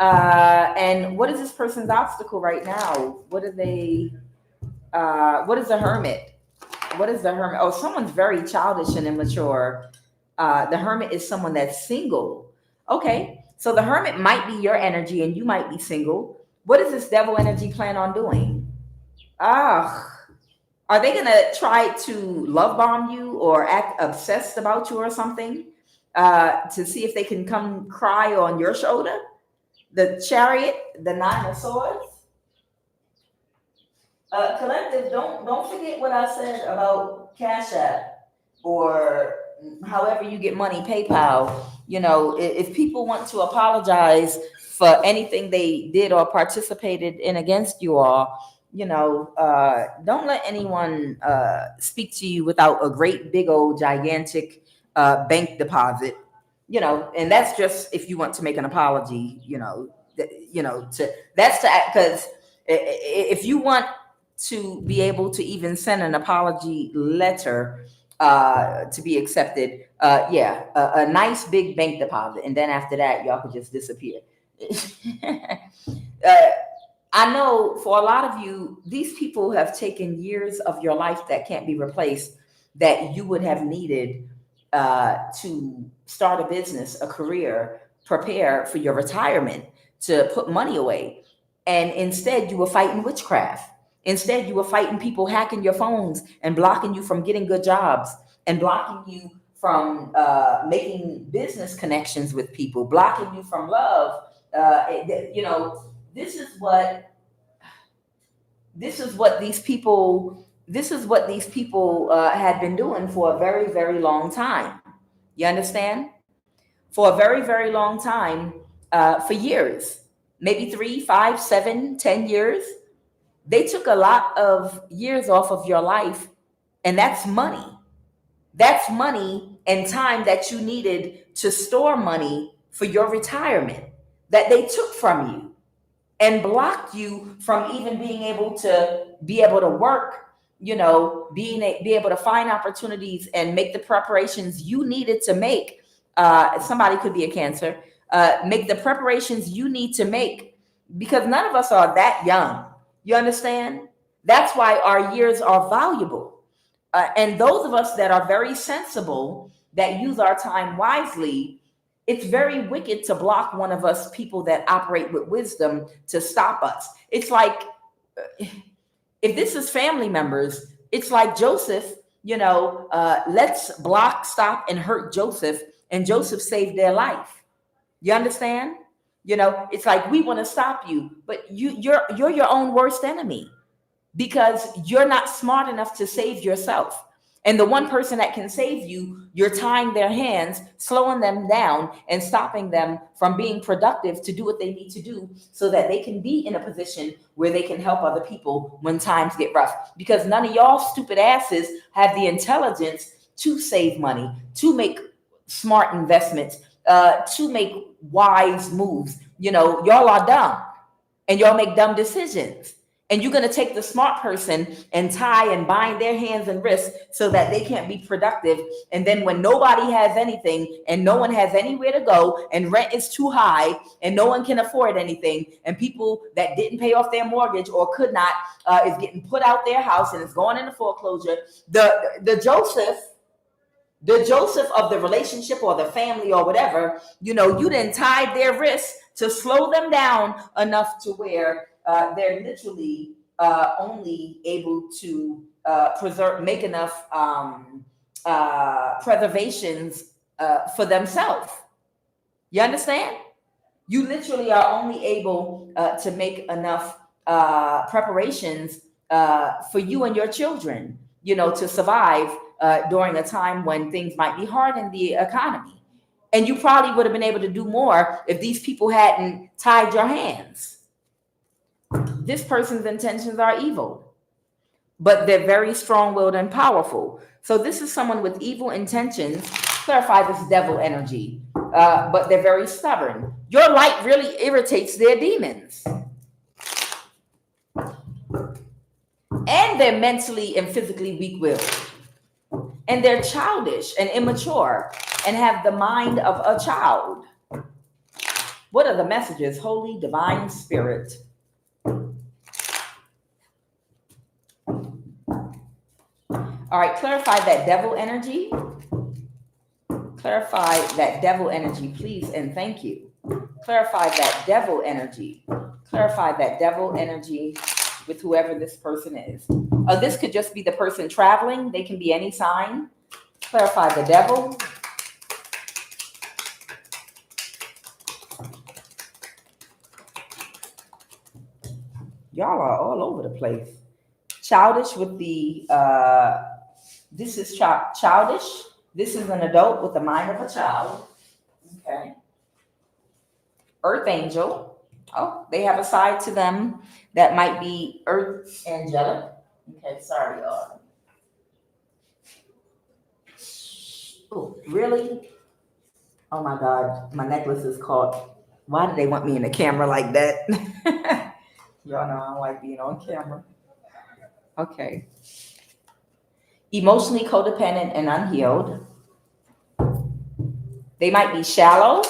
And what is this person's obstacle right now? What are they? What is the Hermit? What is the Hermit? Oh, someone's very childish and immature. The Hermit is someone that's single. Okay. So the Hermit might be your energy and you might be single. What does this Devil energy plan on doing? Are they going to try to love bomb you or act obsessed about you or something to see if they can come cry on your shoulder? The Chariot, the Nine of Swords. Collective, don't forget what I said about Cash App or however you get money, PayPal. You know, if people want to apologize for anything they did or participated in against you all, you know, don't let anyone speak to you without a great big old gigantic bank deposit. You know, and that's just if you want to make an apology. Because if you want to be able to even send an apology letter to be accepted, a nice big bank deposit, and then after that y'all could just disappear. I know for a lot of you, these people have taken years of your life that can't be replaced, that you would have needed to start a business, a career, prepare for your retirement, to put money away. And instead you were fighting witchcraft. Instead, you were fighting people hacking your phones and blocking you from getting good jobs and blocking you from making business connections with people, blocking you from love. This is what these people had been doing for a very, very long time. You understand? For a very, very long time, for years, maybe 3, 5, 7, 10 years. They took a lot of years off of your life, and that's money. That's money and time that you needed to store money for your retirement that they took from you and blocked you from even being able to work, be able to find opportunities and make the preparations you needed to make. Somebody could be a Cancer. Make the preparations you need to make, because none of us are that young. You understand? That's why our years are valuable. And those of us that are very sensible, that use our time wisely, it's very wicked to block one of us people that operate with wisdom to stop us. It's like, if this is family members, it's like Joseph, let's block, stop, and hurt Joseph, and Joseph saved their life. You understand? It's like, we want to stop you, but you're your own worst enemy, because you're not smart enough to save yourself. And the one person that can save you, you're tying their hands, slowing them down, and stopping them from being productive to do what they need to do so that they can be in a position where they can help other people when times get rough. Because none of y'all stupid asses have the intelligence to save money, to make smart investments, to make wise moves. Y'all are dumb, and y'all make dumb decisions. And you're going to take the smart person and tie and bind their hands and wrists so that they can't be productive. And then when nobody has anything and no one has anywhere to go and rent is too high and no one can afford anything, and people that didn't pay off their mortgage or could not is getting put out their house and is going into foreclosure, the Joseph of the relationship or the family or whatever, you didn't tie their wrists to slow them down enough to where they're literally only able to make enough preservations for themselves. You understand? You literally are only able to make enough preparations for you and your children, to survive during a time when things might be hard in the economy. And you probably would have been able to do more if these people hadn't tied your hands. This person's intentions are evil, but they're very strong-willed and powerful. So this is someone with evil intentions. Clarify this devil energy, but they're very stubborn. Your light really irritates their demons. And they're mentally and physically weak-willed. And they're childish and immature and have the mind of a child. What are the messages? Holy Divine Spirit. All right, clarify that devil energy. Clarify that devil energy, please, and thank you. Clarify that devil energy. Clarify that devil energy with whoever this person is. This could just be the person traveling. They can be any sign. Clarify the devil. Y'all are all over the place. Childish with the, this is childish. This is an adult with the mind of a child. Okay. Earth angel. Oh, they have a side to them that might be earth angelic. Okay, sorry, y'all. Oh, really? Oh my God, my necklace is caught. Why do they want me in the camera like that? Y'all know I don't like being on camera. Okay. Emotionally codependent and unhealed. They might be shallow.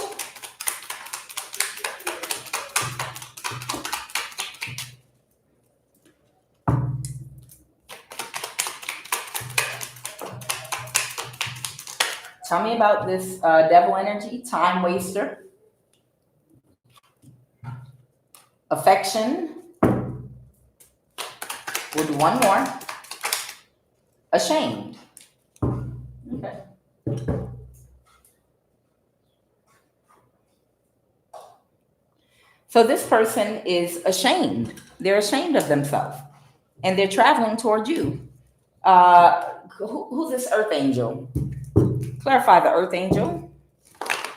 Tell me about this devil energy. Time waster. Affection. We'll do one more. Ashamed. Okay. So this person is ashamed. They're ashamed of themselves. And they're traveling toward you. Who's this earth angel? Clarify the earth angel.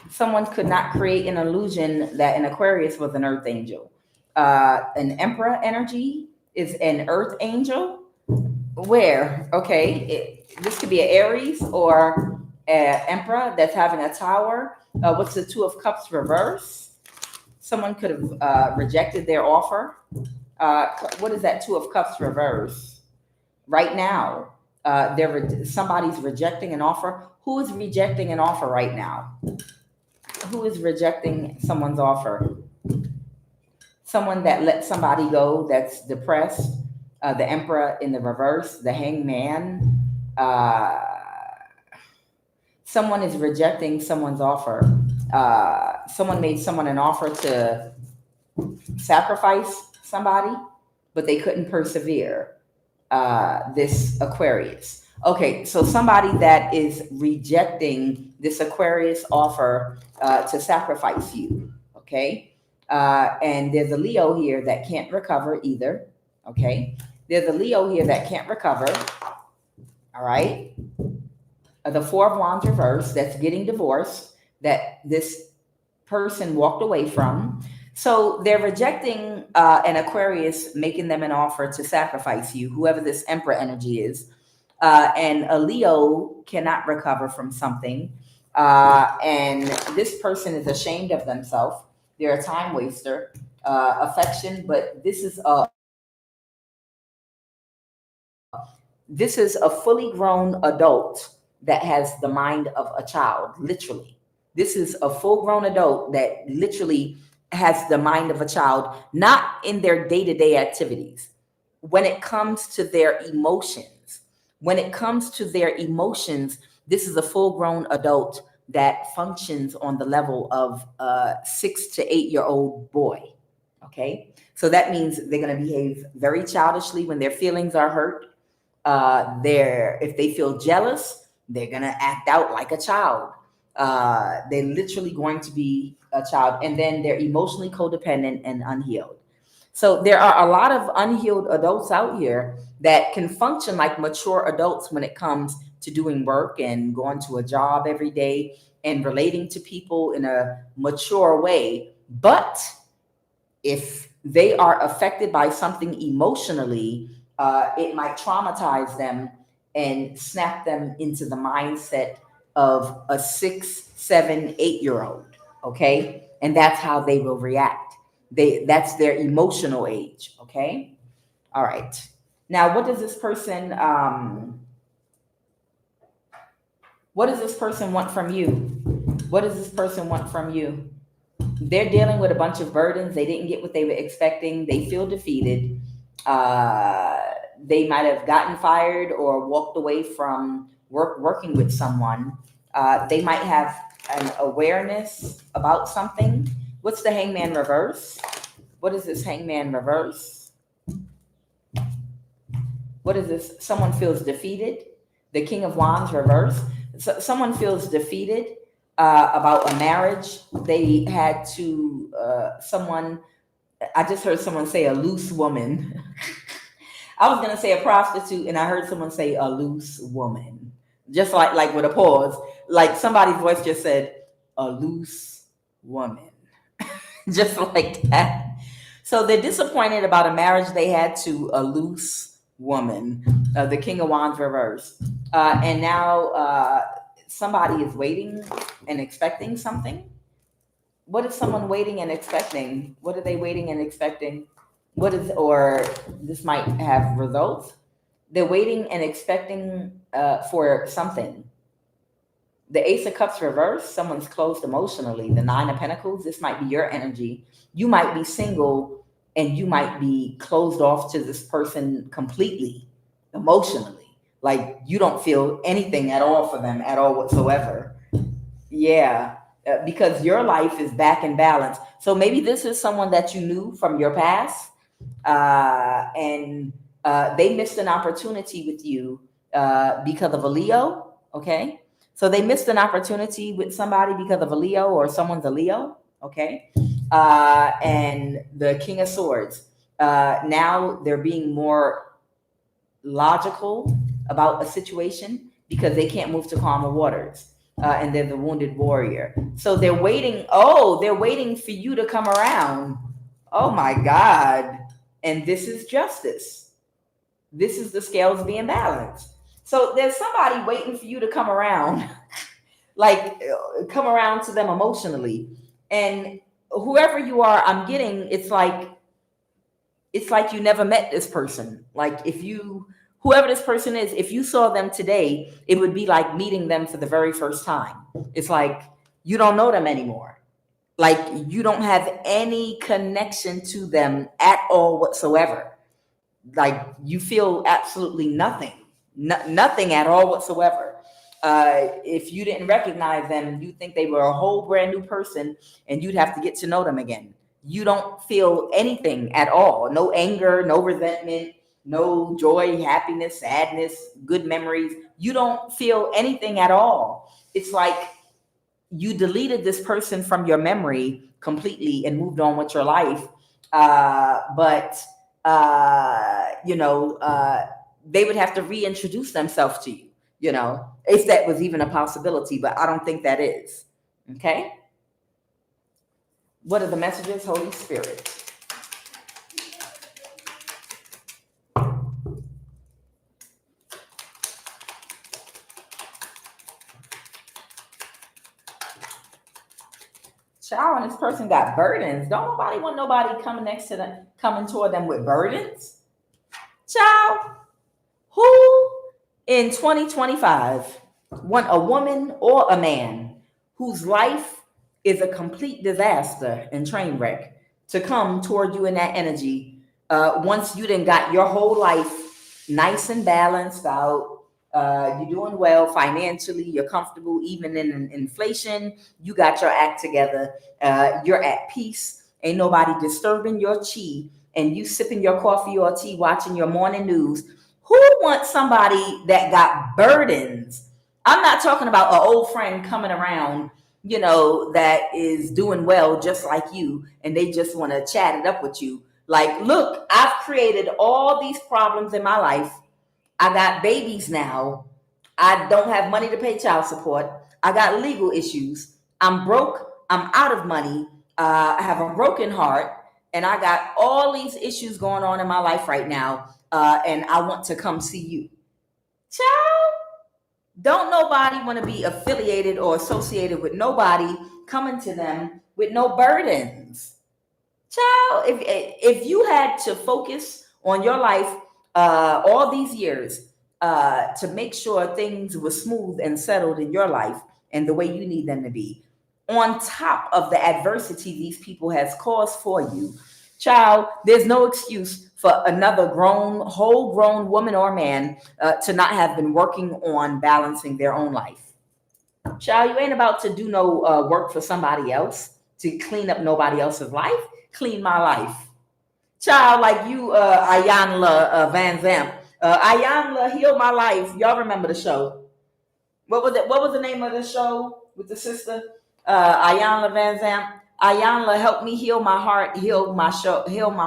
Someone could not create an illusion that an Aquarius was an earth angel. An emperor energy is an earth angel. Where? Okay, this could be an Aries or an emperor that's having a tower. What's the Two of Cups reverse? Someone could have rejected their offer. What is that Two of Cups reverse? Right now, somebody's rejecting an offer. Who is rejecting an offer right now? Who is rejecting someone's offer? Someone that let somebody go that's depressed. The Emperor in the reverse, the Hangman. someone is rejecting someone's offer. Someone made someone an offer to sacrifice somebody, but they couldn't persevere. This Aquarius. Okay, so somebody that is rejecting this Aquarius offer to sacrifice you. Okay, and there's a Leo here that can't recover either. Okay, there's a Leo here that can't recover. All right, the Four of Wands reversed, that's getting divorced, that this person walked away from. So they're rejecting an Aquarius, making them an offer to sacrifice you, whoever this Emperor energy is. And a Leo cannot recover from something. And this person is ashamed of themselves. They're a time waster, affection, but this is a fully grown adult that has the mind of a child, literally. This is a full-grown adult that literally has the mind of a child, not in their day-to-day activities. When it comes to their emotions, this is a full-grown adult that functions on the level of a 6 to 8 year old boy. Okay, so that means they're going to behave very childishly when their feelings are hurt. If they feel jealous, they're going to act out like a child. They're literally going to be a child, and then they're emotionally codependent and unhealed. So there are a lot of unhealed adults out here that can function like mature adults when it comes to doing work and going to a job every day and relating to people in a mature way. But if they are affected by something emotionally, it might traumatize them and snap them into the mindset of a 6, 7, 8 year old. Okay, and that's how they will react. That's their emotional age. Okay, all right. Now, what does this person want from you? What does this person want from you? They're dealing with a bunch of burdens. They didn't get what they were expecting. They feel defeated. They might have gotten fired or walked away from working with someone. They might have an awareness about something. What's the Hangman reverse? What is this Hangman reverse? What is this? Someone feels defeated. The King of Wands reverse. So someone feels defeated about a marriage. They had to, I just heard someone say a loose woman. I was going to say a prostitute, and I heard someone say a loose woman. Just like with a pause. Like somebody's voice just said, a loose woman. Just like that. So they're disappointed about a marriage they had to a loose woman. The King of Wands reverse. And now somebody is waiting and expecting something. What is someone waiting and expecting? What are they waiting and expecting? Or this might have results. They're waiting and expecting for something. The Ace of Cups reverse, someone's closed emotionally. The Nine of Pentacles, this might be your energy. You might be single and you might be closed off to this person completely, emotionally. Like you don't feel anything at all for them at all whatsoever. Yeah, because your life is back in balance. So maybe this is someone that you knew from your past, and they missed an opportunity with you because of a Leo. Okay, so they missed an opportunity with somebody because of a Leo, or someone's a Leo. Okay, and the King of Swords. Now they're being more logical about a situation because they can't move to calmer waters. And they're the wounded warrior. So they're waiting. Oh, they're waiting for you to come around. Oh my God. And this is justice. This is the scales being balanced. So there's somebody waiting for you to come around, like come around to them emotionally. And whoever you are, I'm getting, it's like you never met this person. Like whoever this person is, if you saw them today, it would be like meeting them for the very first time. It's like you don't know them anymore. Like you don't have any connection to them at all whatsoever. Like you feel absolutely nothing. nothing at all whatsoever. If you didn't recognize them, you think they were a whole brand new person, and you'd have to get to know them again. You don't feel anything at all. No anger, no resentment, no joy, happiness, sadness, good memories. You don't feel anything at all. It's like you deleted this person from your memory completely and moved on with your life. But they would have to reintroduce themselves to you, if that was even a possibility, but I don't think that is. Okay. What are the messages, Holy Spirit? Child, and this person got burdens. Don't nobody want nobody coming toward them with burdens. Child, who in 2025 want a woman or a man whose life is a complete disaster and train wreck to come toward you in that energy once you done got your whole life nice and balanced out? You're doing well financially, you're comfortable even in inflation, you got your act together, you're at peace, ain't nobody disturbing your chi, and you sipping your coffee or tea, watching your morning news. Who wants somebody that got burdens? I'm not talking about an old friend coming around, that is doing well just like you, and they just want to chat it up with you. Like, look, I've created all these problems in my life. I got babies now. I don't have money to pay child support. I got legal issues. I'm broke. I'm out of money. I have a broken heart. And I got all these issues going on in my life right now. And I want to come see you. Child, don't nobody want to be affiliated or associated with nobody coming to them with no burdens. Child, if you had to focus on your life all these years to make sure things were smooth and settled in your life and the way you need them to be, on top of the adversity these people has caused for you, child, there's no excuse for another whole grown woman or man to not have been working on balancing their own life. Child, you ain't about to do no work for somebody else to clean up nobody else's life. Clean my life. Child, like you, Ayanla Van Zamp. Ayanla healed my life. Y'all remember the show? What was it? What was the name of the show with the sister? Ayanla Van Zamp. Ayanla helped me heal my heart, heal my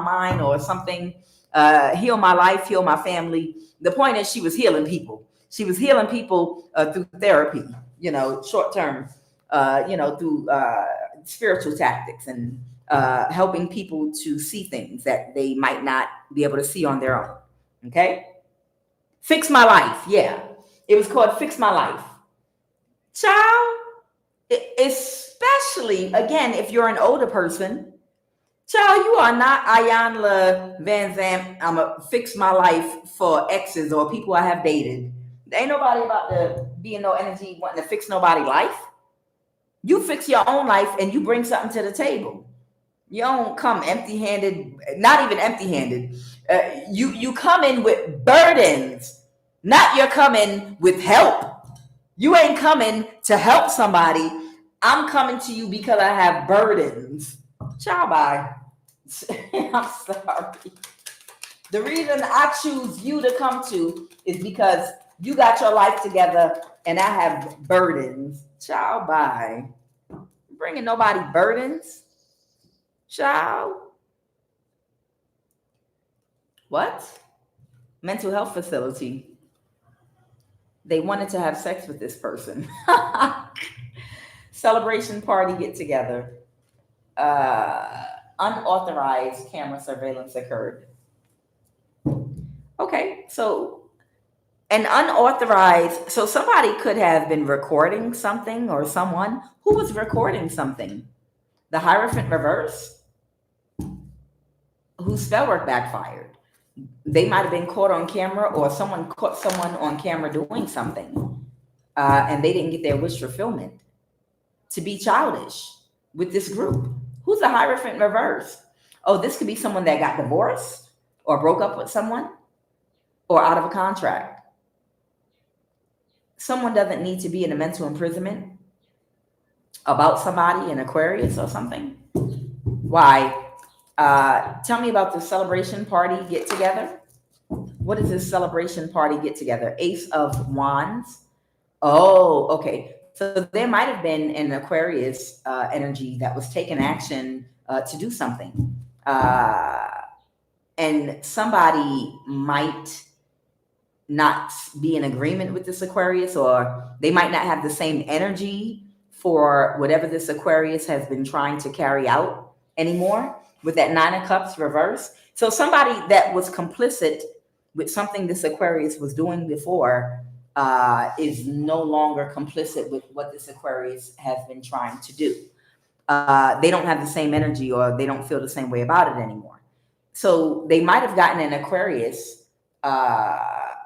mind, or something. Heal my life, heal my family. The point is, she was healing people. She was healing people through therapy. Short term. Through spiritual tactics and helping people to see things that they might not be able to see on their own. Okay? Fix my life. Yeah. It was called Fix My Life. Child, especially, again, if you're an older person, child, you are not Ayanla Van Zamp. I'm going to fix my life for exes or people I have dated. There ain't nobody about to be in no energy wanting to fix nobody's life. You fix your own life and you bring something to the table. You don't come empty-handed, not even empty-handed. You come in with burdens, not you're coming with help. You ain't coming to help somebody. I'm coming to you because I have burdens. Ciao, bye. I'm sorry. The reason I choose you to come to is because you got your life together and I have burdens. Ciao, bye. Bringing nobody burdens. Ciao. What? Mental health facility. They wanted to have sex with this person. Celebration party get together. Unauthorized camera surveillance occurred. Okay, so an unauthorized, so somebody could have been recording something or someone who was recording something. The Hierophant reverse, whose spell work backfired. They might have been caught on camera or someone caught someone on camera doing something and they didn't get their wish fulfillment to be childish with this group. Who's the Hierophant reverse? Oh, this could be someone that got divorced or broke up with someone or out of a contract. someone doesn't need to be in a mental imprisonment about somebody in Aquarius or something. Why? Tell me about the celebration party get together. What is this celebration party get together? Ace of Wands. Oh, okay. So there might have been an Aquarius energy that was taking action to do something. And somebody might not be in agreement with this Aquarius, or they might not have the same energy for whatever this Aquarius has been trying to carry out anymore with that Nine of Cups reverse. So somebody that was complicit with something this Aquarius was doing before is no longer complicit with what this Aquarius has been trying to do. They don't have the same energy, or they don't feel the same way about it anymore. So they might have gotten an Aquarius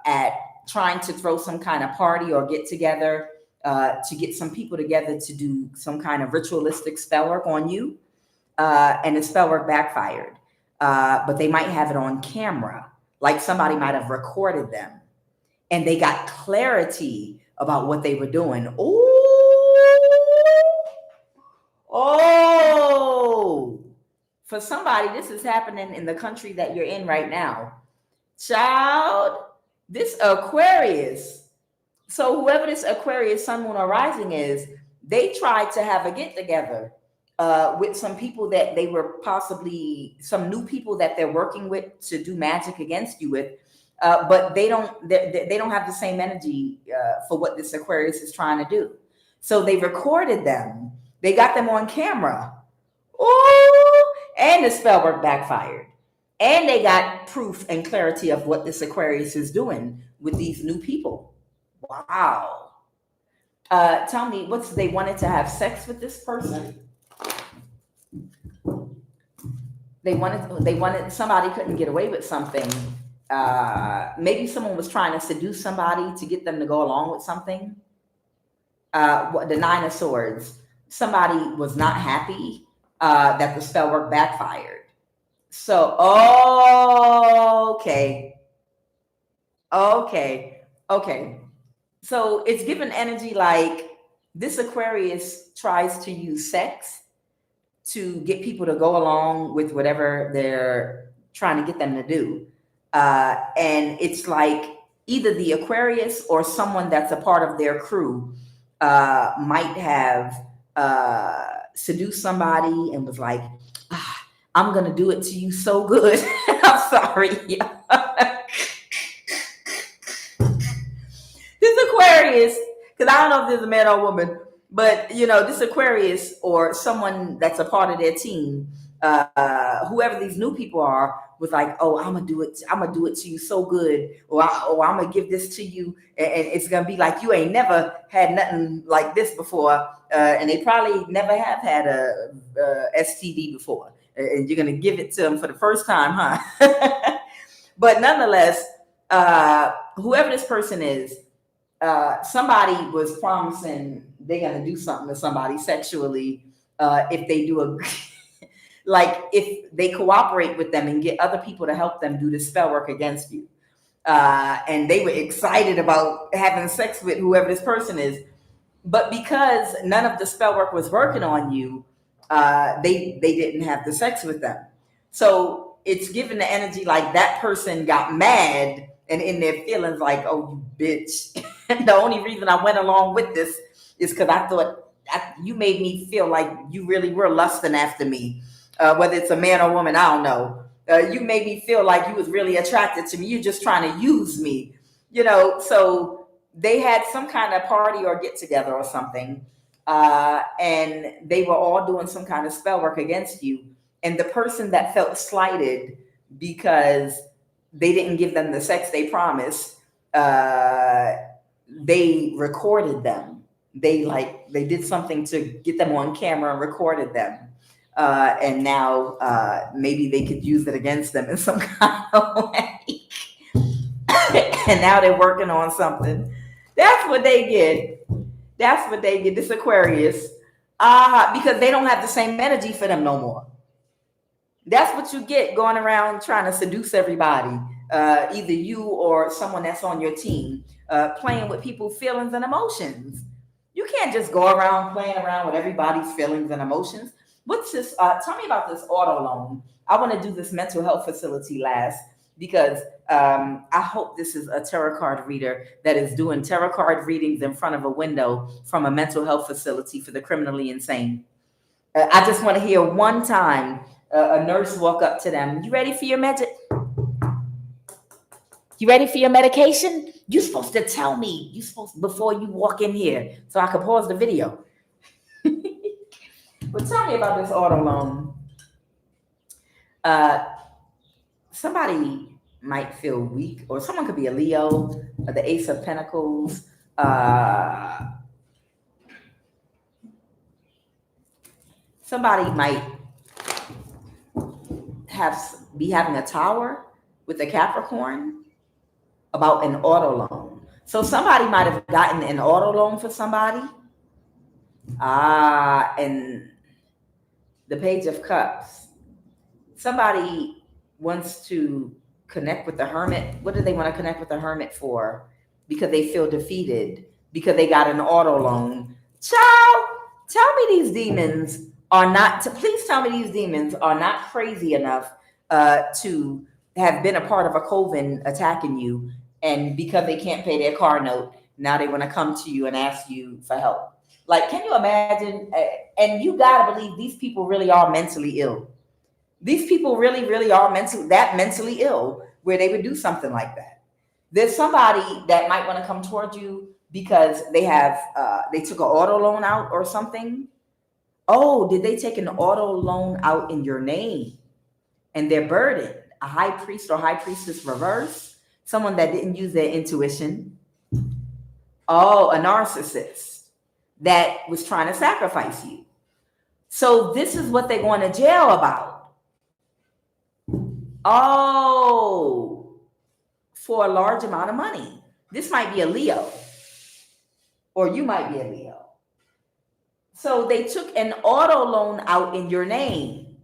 at trying to throw some kind of party or get together to get some people together to do some kind of ritualistic spell work on you. And the spell work backfired. But they might have it on camera, like somebody might have recorded them, and they got clarity about what they were doing. Oh, for somebody, this is happening in the country that you're in right now. Child, this Aquarius. So whoever this Aquarius, Sun, Moon, or Rising is, they tried to have a get together with some people that they were possibly some new people that they're working with to do magic against you with, but they don't have the same energy for what this Aquarius is trying to do. So they recorded them. They got them on camera. Ooh, and the spell work backfired. And they got proof and clarity of what this Aquarius is doing with these new people. Wow. Tell me, they wanted to have sex with this person? They wanted somebody couldn't get away with something. Maybe someone was trying to seduce somebody to get them to go along with something. The Nine of Swords. Somebody was not happy that the spell work backfired. So, okay. So it's given energy like this Aquarius tries to use sex to get people to go along with whatever they're trying to get them to do. And it's like either the Aquarius or someone that's a part of their crew might have seduced somebody and was like, I'm going to do it to you so good. I'm sorry. This Aquarius, because I don't know if this is a man or a woman, but this Aquarius or someone that's a part of their team, whoever these new people are, was like, oh, I'm gonna do it to you so good, or I'm gonna give this to you, and it's gonna be like you ain't never had nothing like this before, and they probably never have had a STD before, and you're gonna give it to them for the first time, huh? But nonetheless, whoever this person is, somebody was promising they're gonna do something to somebody sexually if they do like if they cooperate with them and get other people to help them do the spell work against you. And they were excited about having sex with whoever this person is. But because none of the spell work was working on you, they didn't have the sex with them. So it's given the energy like that person got mad and in their feelings like, oh, you bitch. The only reason I went along with this is because I thought you made me feel like you really were lusting after me. Whether it's a man or woman, I don't know. You made me feel like you was really attracted to me. You're just trying to use me, So they had some kind of party or get together or something, and they were all doing some kind of spell work against you. And the person that felt slighted because they didn't give them the sex they promised, they recorded them. They did something to get them on camera and recorded them. And now maybe they could use it against them in some kind of way. And now they're working on something. That's what they get. This Aquarius. Because they don't have the same energy for them no more. That's what you get going around trying to seduce everybody. either you or someone that's on your team, playing with people's feelings and emotions. You can't just go around playing around with everybody's feelings and emotions. What's this? Tell me about this auto loan. I want to do this mental health facility last because I hope this is a tarot card reader that is doing tarot card readings in front of a window from a mental health facility for the criminally insane. I just want to hear one time a nurse walk up to them. You ready for your You ready for your medication? You're supposed to tell me. You supposed before you walk in here, so I can pause the video. But tell me about this auto loan. Somebody might feel weak, or someone could be a Leo, or the Ace of Pentacles. Somebody might be having a tower with a Capricorn about an auto loan. So somebody might have gotten an auto loan for somebody. And the Page of Cups. Somebody wants to connect with the Hermit. What do they want to connect with the Hermit for? Because they feel defeated, because they got an auto loan. Child, tell me these demons are not, please tell me these demons are not crazy enough to have been a part of a coven attacking you. And because they can't pay their car note, now they want to come to you and ask you for help. Like, can you imagine? And you got to believe these people really are mentally ill. These people really, really are mentally ill where they would do something like that. There's somebody that might want to come towards you because they took an auto loan out or something. Oh, did they take an auto loan out in your name? And they're burdened. A high priest or high priestess reverse. Someone that didn't use their intuition. Oh, a narcissist that was trying to sacrifice you. So this is what they're going to jail about. Oh, for a large amount of money. This might be a Leo, or you might be a Leo. So they took an auto loan out in your name.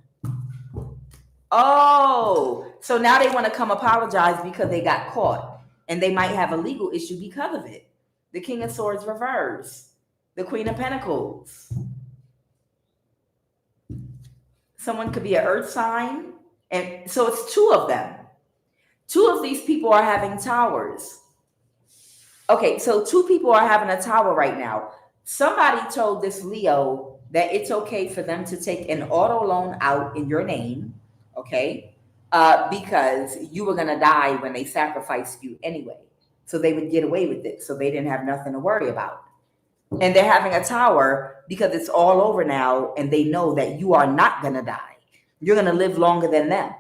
Oh, so now they want to come apologize because they got caught, and they might have a legal issue because of it. The King of Swords reverse, the Queen of Pentacles. Someone could be an earth sign. And so it's two of them. Two of these people are having towers. Okay, so two people are having a tower right now. Somebody told this Leo that it's okay for them to take an auto loan out in your name, okay? Because you were going to die when they sacrificed you anyway. So they would get away with it. So they didn't have nothing to worry about. And they're having a tower because it's all over now. And they know that you are not going to die. You're going to live longer than them.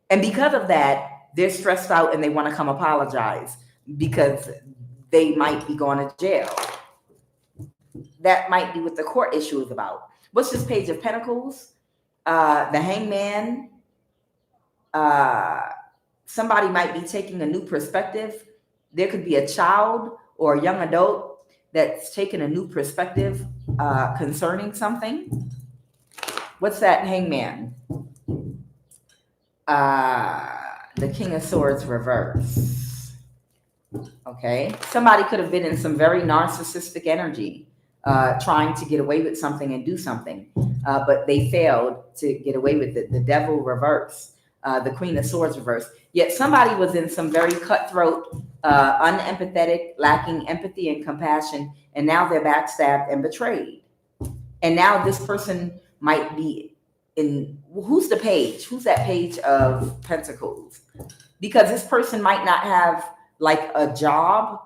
And because of that, they're stressed out and they want to come apologize because they might be going to jail. That might be what the court issue is about. What's this Page of Pentacles? The Hangman. Somebody might be taking a new perspective. There could be a child or a young adult that's taking a new perspective concerning something. What's that Hangman? The King of Swords reverse. Okay. Somebody could have been in some very narcissistic energy, trying to get away with something and do something, but they failed to get away with it. The Devil reverse. The Queen of Swords reverse. Yet somebody was in some very cutthroat, unempathetic, lacking empathy and compassion, and now they're backstabbed and betrayed. And now this person might be in, who's the page? Who's that Page of Pentacles? Because this person might not have like a job.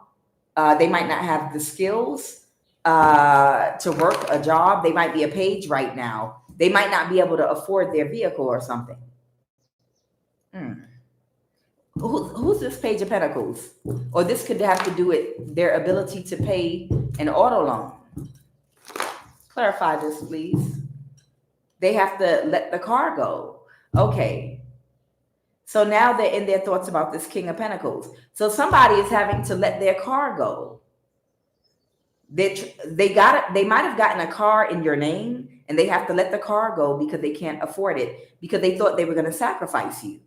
They might not have the skills to work a job. They might be a page right now. They might not be able to afford their vehicle or something. Who's this Page of Pentacles? Or this could have to do with their ability to pay an auto loan. Clarify this, please. They have to let the car go. Okay. So now they're in their thoughts about this King of Pentacles. So somebody is having to let their car go. They might have gotten a car in your name and they have to let the car go because they can't afford it, because they thought they were going to sacrifice you.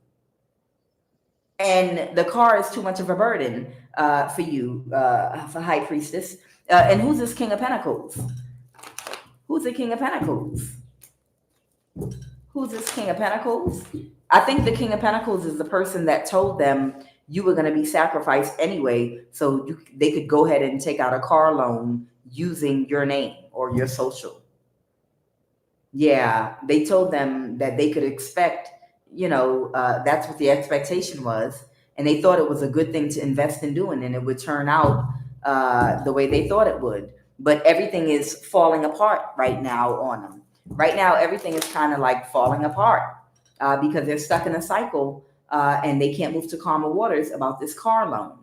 and the car is too much of a burden for you, for High Priestess. And who's this King of Pentacles? Who's the King of Pentacles? Who's this King of Pentacles? I think the King of Pentacles is the person that told them you were going to be sacrificed anyway, so they could go ahead and take out a car loan using your name or your social. Yeah, they told them that they could expect, that's what the expectation was. And they thought it was a good thing to invest in doing, and it would turn out the way they thought it would. But everything is falling apart right now on them. Right now, everything is kind of like falling apart because they're stuck in a cycle and they can't move to calmer waters about this car loan.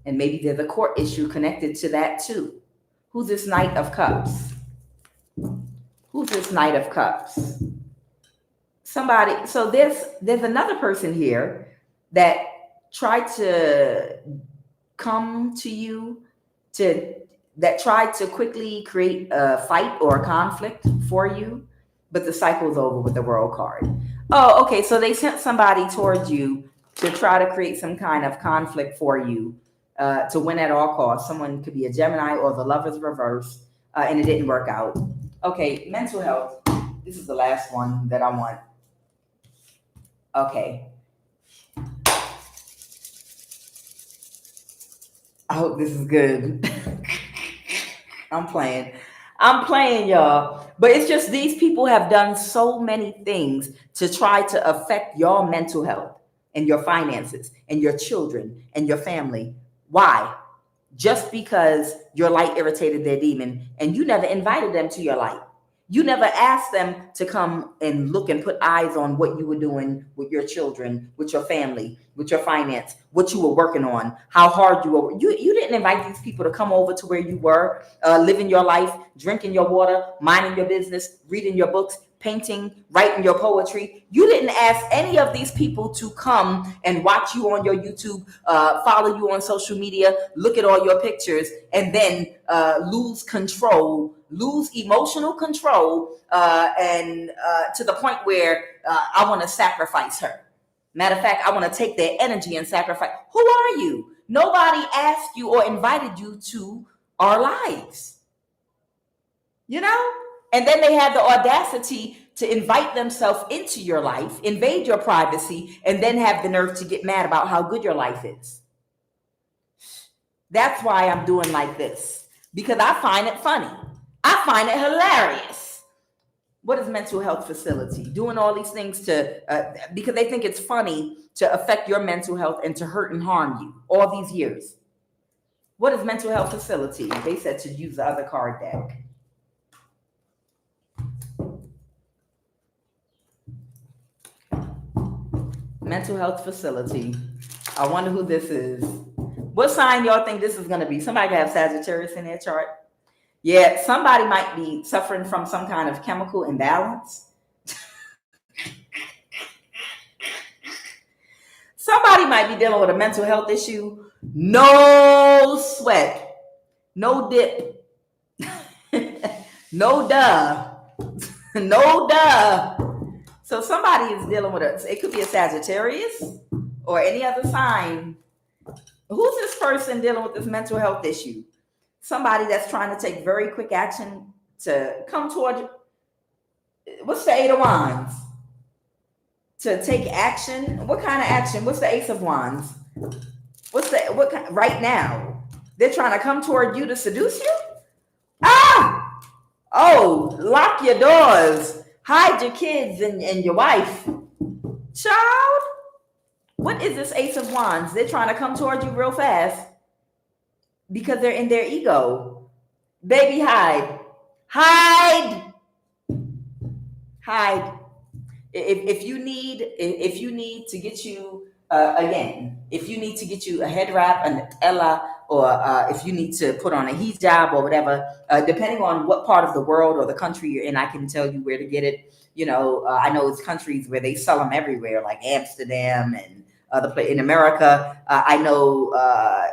And maybe there's a court issue connected to that too. Who's this Knight of Cups? Who's this Knight of Cups? Somebody. So there's another person here that tried to come to you that tried to quickly create a fight or a conflict for you, but the cycle's over with the World card. Oh, okay. So they sent somebody towards you to try to create some kind of conflict for you to win at all costs. Someone could be a Gemini or the Lover's reverse, and it didn't work out. Okay, mental health. This is the last one that I want. Okay. I hope this is good. I'm playing, y'all. But it's just these people have done so many things to try to affect your mental health and your finances and your children and your family. Why? Just because your light irritated their demon and you never invited them to your light. You never asked them to come and look and put eyes on what you were doing with your children, with your family, with your finance, what you were working on, how hard you were. You didn't invite these people to come over to where you were, living your life, drinking your water, minding your business, reading your books, painting, writing your poetry. You didn't ask any of these people to come and watch you on your YouTube, follow you on social media, look at all your pictures, and then lose control, lose emotional control, and to the point where I want to sacrifice her. Matter of fact, I want to take their energy and sacrifice. Who are you? Nobody asked you or invited you to our lives. You know? And then they have the audacity to invite themselves into your life, invade your privacy, and then have the nerve to get mad about how good your life is. That's why I'm doing like this, because I find it funny. I find it hilarious. What is mental health facility? Doing all these things because they think it's funny to affect your mental health and to hurt and harm you all these years. What is mental health facility? They said to use the other card deck. Mental health facility. I wonder who this is. What sign y'all think this is going to be? Somebody could have Sagittarius in their chart. Yeah, somebody might be suffering from some kind of chemical imbalance. Somebody might be dealing with a mental health issue. No sweat. No dip. No duh. No duh. So somebody is dealing with it could be a Sagittarius or any other sign. Who's this person dealing with this mental health issue? Somebody that's trying to take very quick action to come toward you. What's the Eight of Wands? To take action? What kind of action? What's the Ace of Wands? Right now? They're trying to come toward you to seduce you? Ah! Oh, lock your doors. Hide your kids and your wife. Child? What is this Ace of Wands? They're trying to come toward you real fast because they're in their ego. Baby, hide. Hide. Hide. If you need to get you if you need to get you a head wrap, an Ella, or if you need to put on a hijab or whatever, depending on what part of the world or the country you're in, I can tell you where to get it. I know it's countries where they sell them everywhere, like Amsterdam and other places in America. I know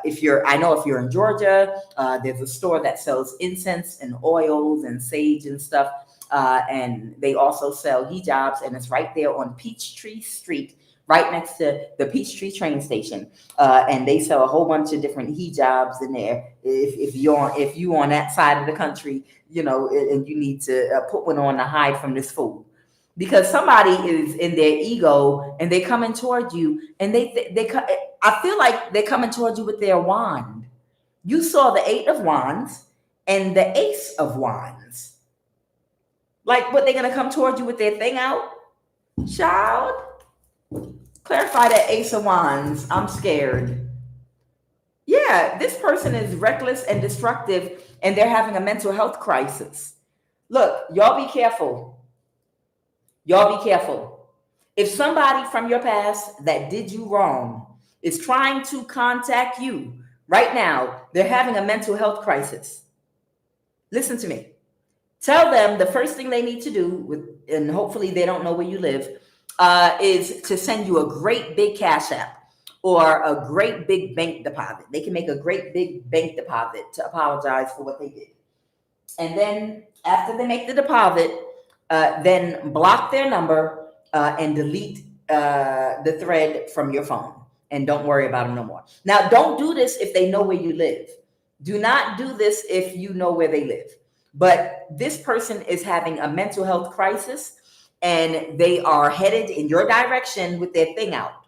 if you're in Georgia, there's a store that sells incense and oils and sage and stuff. And they also sell hijabs, and it's right there on Peachtree Street, right next to the Peachtree train station. And they sell a whole bunch of different hijabs in there. If you on that side of the country, you know, and you need to put one on to hide from this fool. Because somebody is in their ego and they coming toward you, and I feel like they're coming toward you with their wand. You saw the 8 of Wands and the Ace of Wands. Like, what, they're gonna come toward you with their thing out? Child, clarify that Ace of Wands. I'm scared. Yeah, this person is reckless and destructive, and they're having a mental health crisis. Look, y'all be careful. Y'all be careful. If somebody from your past that did you wrong is trying to contact you right now, they're having a mental health crisis. Listen to me. Tell them the first thing they need to do, and hopefully they don't know where you live, is to send you a great big Cash App or a great big bank deposit. They can make a great big bank deposit to apologize for what they did. And then after they make the deposit, then block their number and delete the thread from your phone, and don't worry about them no more. Now, don't do this if they know where you live. Do not do this if you know where they live. But this person is having a mental health crisis, and they are headed in your direction with their thing out.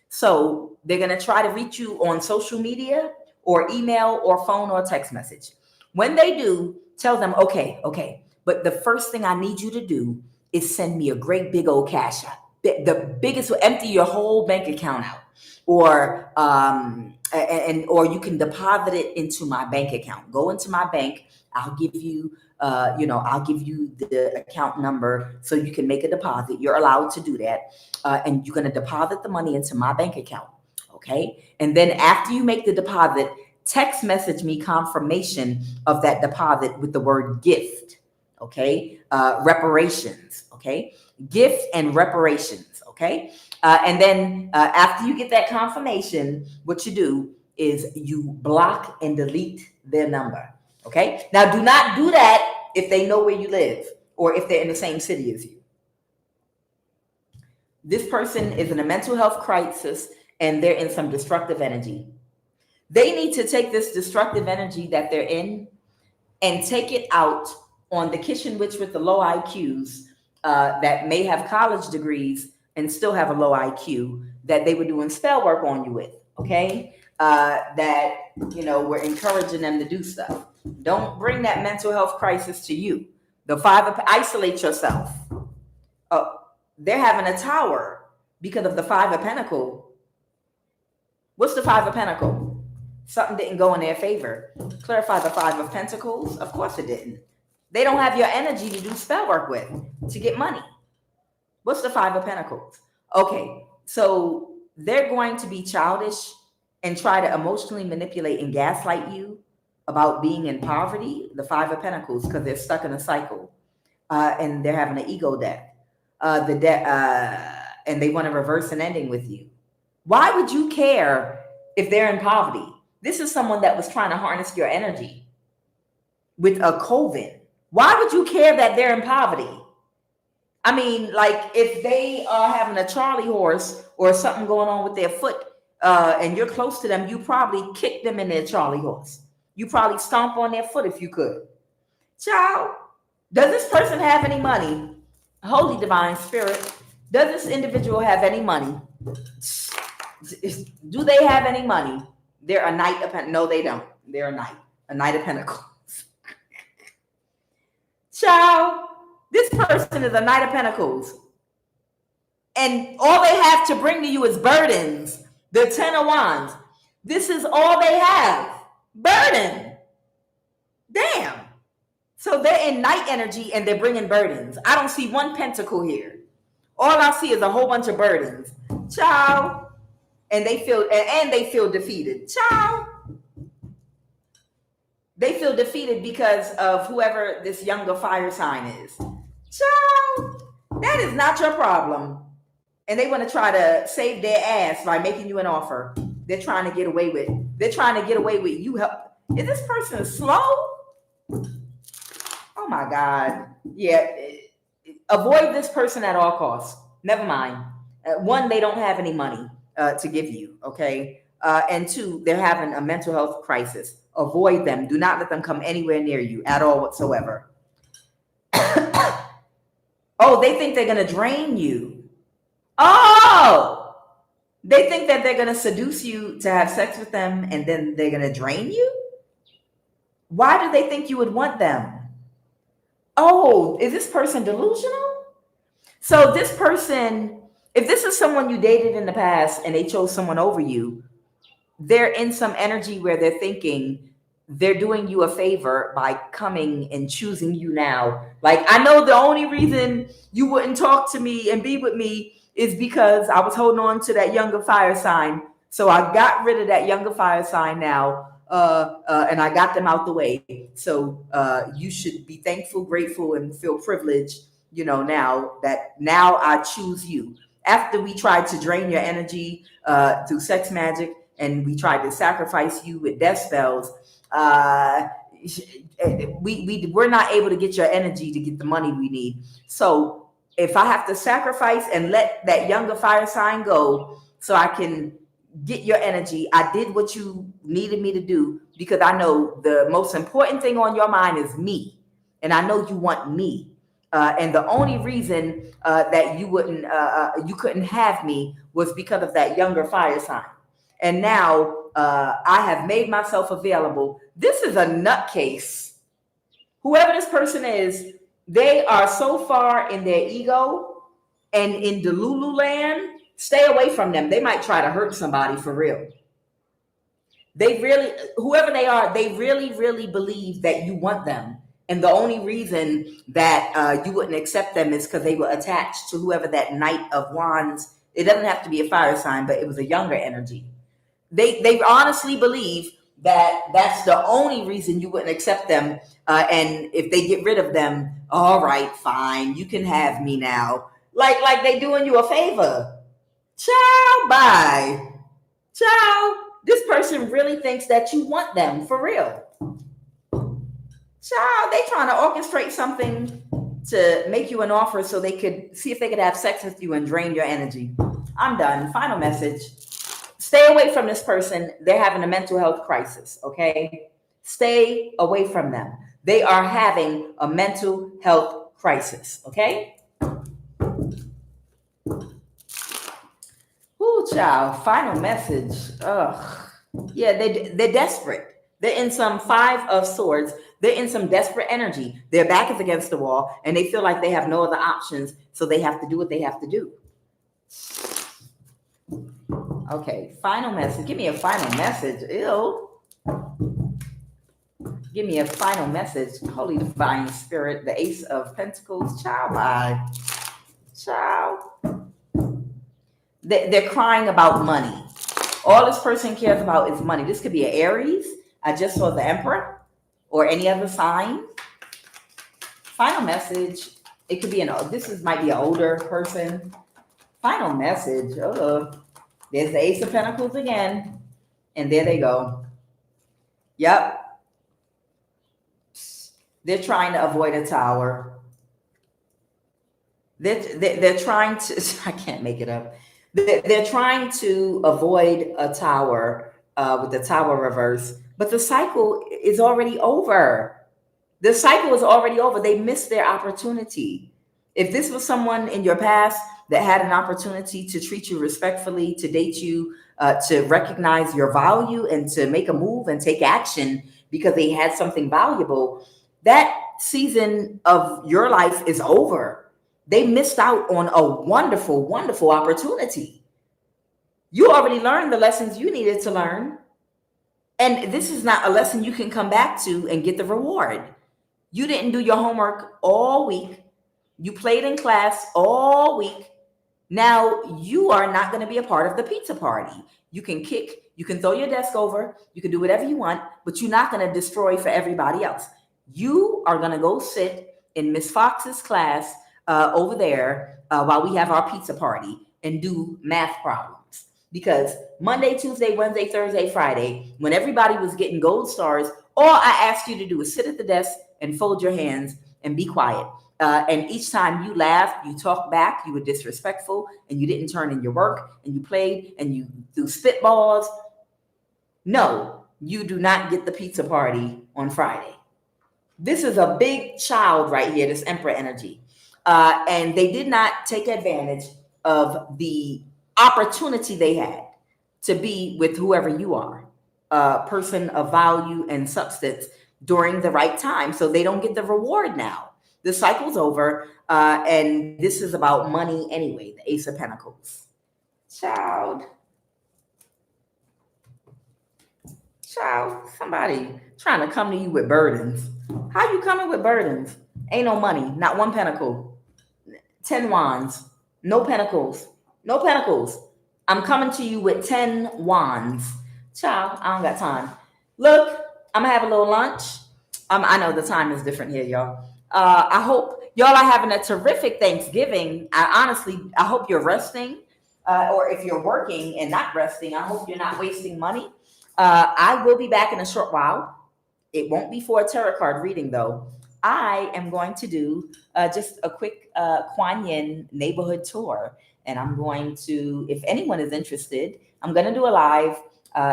So they're going to try to reach you on social media or email or phone or text message. When they do, tell them, okay, but the first thing I need you to do is send me a great big old Cash App. The biggest, empty your whole bank account out, or or you can deposit it into my bank account. Go into my bank. I'll give you, I'll give you the account number so you can make a deposit. You're allowed to do that, and you're going to deposit the money into my bank account. Okay, and then after you make the deposit, text message me confirmation of that deposit with the word gift. Okay, reparations. Okay, gift and reparations. Okay, and then after you get that confirmation, what you do is you block and delete their number. Okay, now do not do that if they know where you live or if they're in the same city as you. This person is in a mental health crisis and they're in some destructive energy. They need to take this destructive energy that they're in and take it out on the kitchen witch with the low IQs that may have college degrees and still have a low IQ that they were doing spell work on you with. Okay, that we're encouraging them to do stuff. Don't bring that mental health crisis to you. The 5 of isolate yourself. They're having a tower because of the 5 of Pentacles. What's the 5 of Pentacles? Something didn't go in their favor. Clarify the 5 of Pentacles. Of course it didn't. They don't have your energy to do spell work with, to get money. What's the 5 of Pentacles? Okay, so they're going to be childish and try to emotionally manipulate and gaslight you about being in poverty, the 5 of Pentacles, because they're stuck in a cycle, and they're having an ego death. And they want to reverse an ending with you. Why would you care if they're in poverty? This is someone that was trying to harness your energy with a coven. Why would you care that they're in poverty? I mean, like, if they are having a Charlie horse or something going on with their foot, and you're close to them, you probably kick them in their Charlie horse. You probably stomp on their foot if you could. Child, does this person have any money? Holy Divine Spirit, does this individual have any money? Do they have any money? They're a Knight of Pentacles. No, they don't. They're a Knight of Pentacles. Child, this person is a Knight of Pentacles. And all they have to bring to you is burdens. The 10 of Wands. This is all they have. Burden. Damn. So they're in night energy and they're bringing burdens. I don't see one pentacle here. All I see is a whole bunch of burdens. Child. And they feel defeated. Child. They feel defeated because of whoever this younger fire sign is. Child. That is not your problem. And they want to try to save their ass by making you an offer. They're trying to get away with. They're trying to get away with you. Is this person slow? Oh my God. Yeah. Avoid this person at all costs. Never mind. One, they don't have any money to give you, okay? And two, they're having a mental health crisis. Avoid them. Do not let them come anywhere near you at all whatsoever. Oh, they think they're going to drain you. Oh, they think that they're going to seduce you to have sex with them and then they're going to drain you? Why do they think you would want them? Oh, is this person delusional? So this person, if this is someone you dated in the past and they chose someone over you, they're in some energy where they're thinking they're doing you a favor by coming and choosing you now. Like, I know the only reason you wouldn't talk to me and be with me is because I was holding on to that younger fire sign. So I got rid of that younger fire sign now, and I got them out the way. So you should be thankful, grateful, and feel privileged, now I choose you. After we tried to drain your energy through sex magic, and we tried to sacrifice you with death spells, we're not able to get your energy to get the money we need. So if I have to sacrifice and let that younger fire sign go so I can get your energy, I did what you needed me to do, because I know the most important thing on your mind is me, and I know you want me. And the only reason that you couldn't have me was because of that younger fire sign. And now I have made myself available. This is a nutcase. Whoever this person is, they are so far in their ego and in Delulu land. Stay away from them. They might try to hurt somebody for real. Whoever they are, they really, really believe that you want them. And the only reason that you wouldn't accept them is because they were attached to whoever that Knight of Wands. It doesn't have to be a fire sign, but it was a younger energy. They honestly believe that that's the only reason you wouldn't accept them. And if they get rid of them, all right, fine, you can have me now. Like they doing you a favor. Ciao, bye. Ciao. This person really thinks that you want them for real. Ciao. They trying to orchestrate something to make you an offer so they could see if they could have sex with you and drain your energy. I'm done. Final message. Stay away from this person. They're having a mental health crisis, okay? Stay away from them. They are having a mental health crisis, okay? Ooh, child. Final message. Ugh. Yeah, they're desperate. They're in some Five of Swords. They're in some desperate energy. Their back is against the wall, and they feel like they have no other options, so they have to do what they have to do. Okay, final message. Give me a final message. Ew. Give me a final message. Holy Divine Spirit, the Ace of Pentacles. Ciao, bye. Ciao. They're crying about money. All this person cares about is money. This could be an Aries. I just saw the Emperor, or any other sign. Final message. It could be might be an older person. Final message. There's the Ace of Pentacles again. And there they go. Yep. They're trying to avoid a tower. They're trying to, I can't make it up. They're trying to avoid a tower with the tower reverse. But the cycle is already over. The cycle is already over. They missed their opportunity. If this was someone in your past that had an opportunity to treat you respectfully, to date you, to recognize your value and to make a move and take action because they had something valuable, that season of your life is over. They missed out on a wonderful, wonderful opportunity. You already learned the lessons you needed to learn. And this is not a lesson you can come back to and get the reward. You didn't do your homework all week. You played in class all week. Now you are not going to be a part of the pizza party. You can kick, you can throw your desk over, you can do whatever you want, but you're not going to destroy for everybody else. You are going to go sit in Miss Fox's class over there while we have our pizza party and do math problems. Because Monday, Tuesday, Wednesday, Thursday, Friday, when everybody was getting gold stars, all I asked you to do is sit at the desk and fold your hands and be quiet. And each time you laughed, you talked back, you were disrespectful, and you didn't turn in your work, and you played, and you threw spitballs. No, you do not get the pizza party on Friday. This is a big child right here, this Emperor energy. And they did not take advantage of the opportunity they had to be with whoever you are, a person of value and substance during the right time. So they don't get the reward now. The cycle's over. And this is about money anyway, the Ace of Pentacles. Child, somebody trying to come to you with burdens. How you coming with burdens? Ain't no money, not one pentacle. 10 wands, no pentacles, no pentacles. I'm coming to you with 10 wands. Child, I don't got time. Look, I'm gonna have a little lunch. I know the time is different here, y'all. I hope y'all are having a terrific Thanksgiving. I hope you're resting. Or if you're working and not resting, I hope you're not wasting money. I will be back in a short while. It won't be for a tarot card reading, though. I am going to do just a quick QUAN neighborhood tour. And I'm going to, if anyone is interested, I'm going to do a live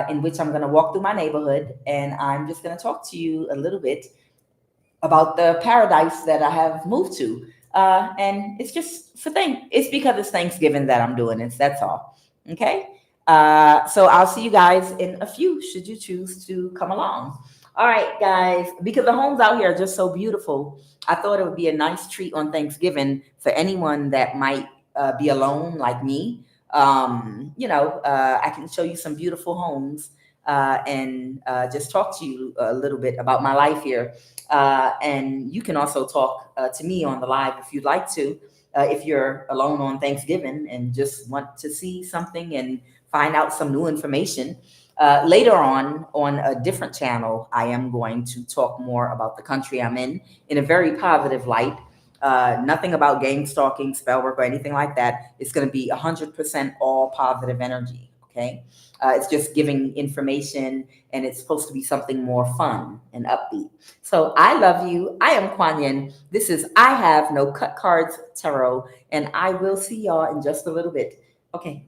in which I'm going to walk through my neighborhood. And I'm just going to talk to you a little bit about the paradise that I have moved to. And it's just it's because it's Thanksgiving that I'm doing this. That's all. Okay. So I'll see you guys in a few, should you choose to come along. All right, guys, because the homes out here are just so beautiful, I thought it would be a nice treat on Thanksgiving for anyone that might be alone like me. I can show you some beautiful homes and just talk to you a little bit about my life here. And you can also talk to me on the live if you'd like to, if you're alone on Thanksgiving and just want to see something and find out some new information. Later on a different channel, I am going to talk more about the country I'm in a very positive light. Nothing about gang stalking, spell work, or anything like that. It's going to be 100% all positive energy. Okay. It's just giving information, and it's supposed to be something more fun and upbeat. So I love you. I am Kuan Yin. This is I Have No Cut Cards Tarot, and I will see y'all in just a little bit. Okay.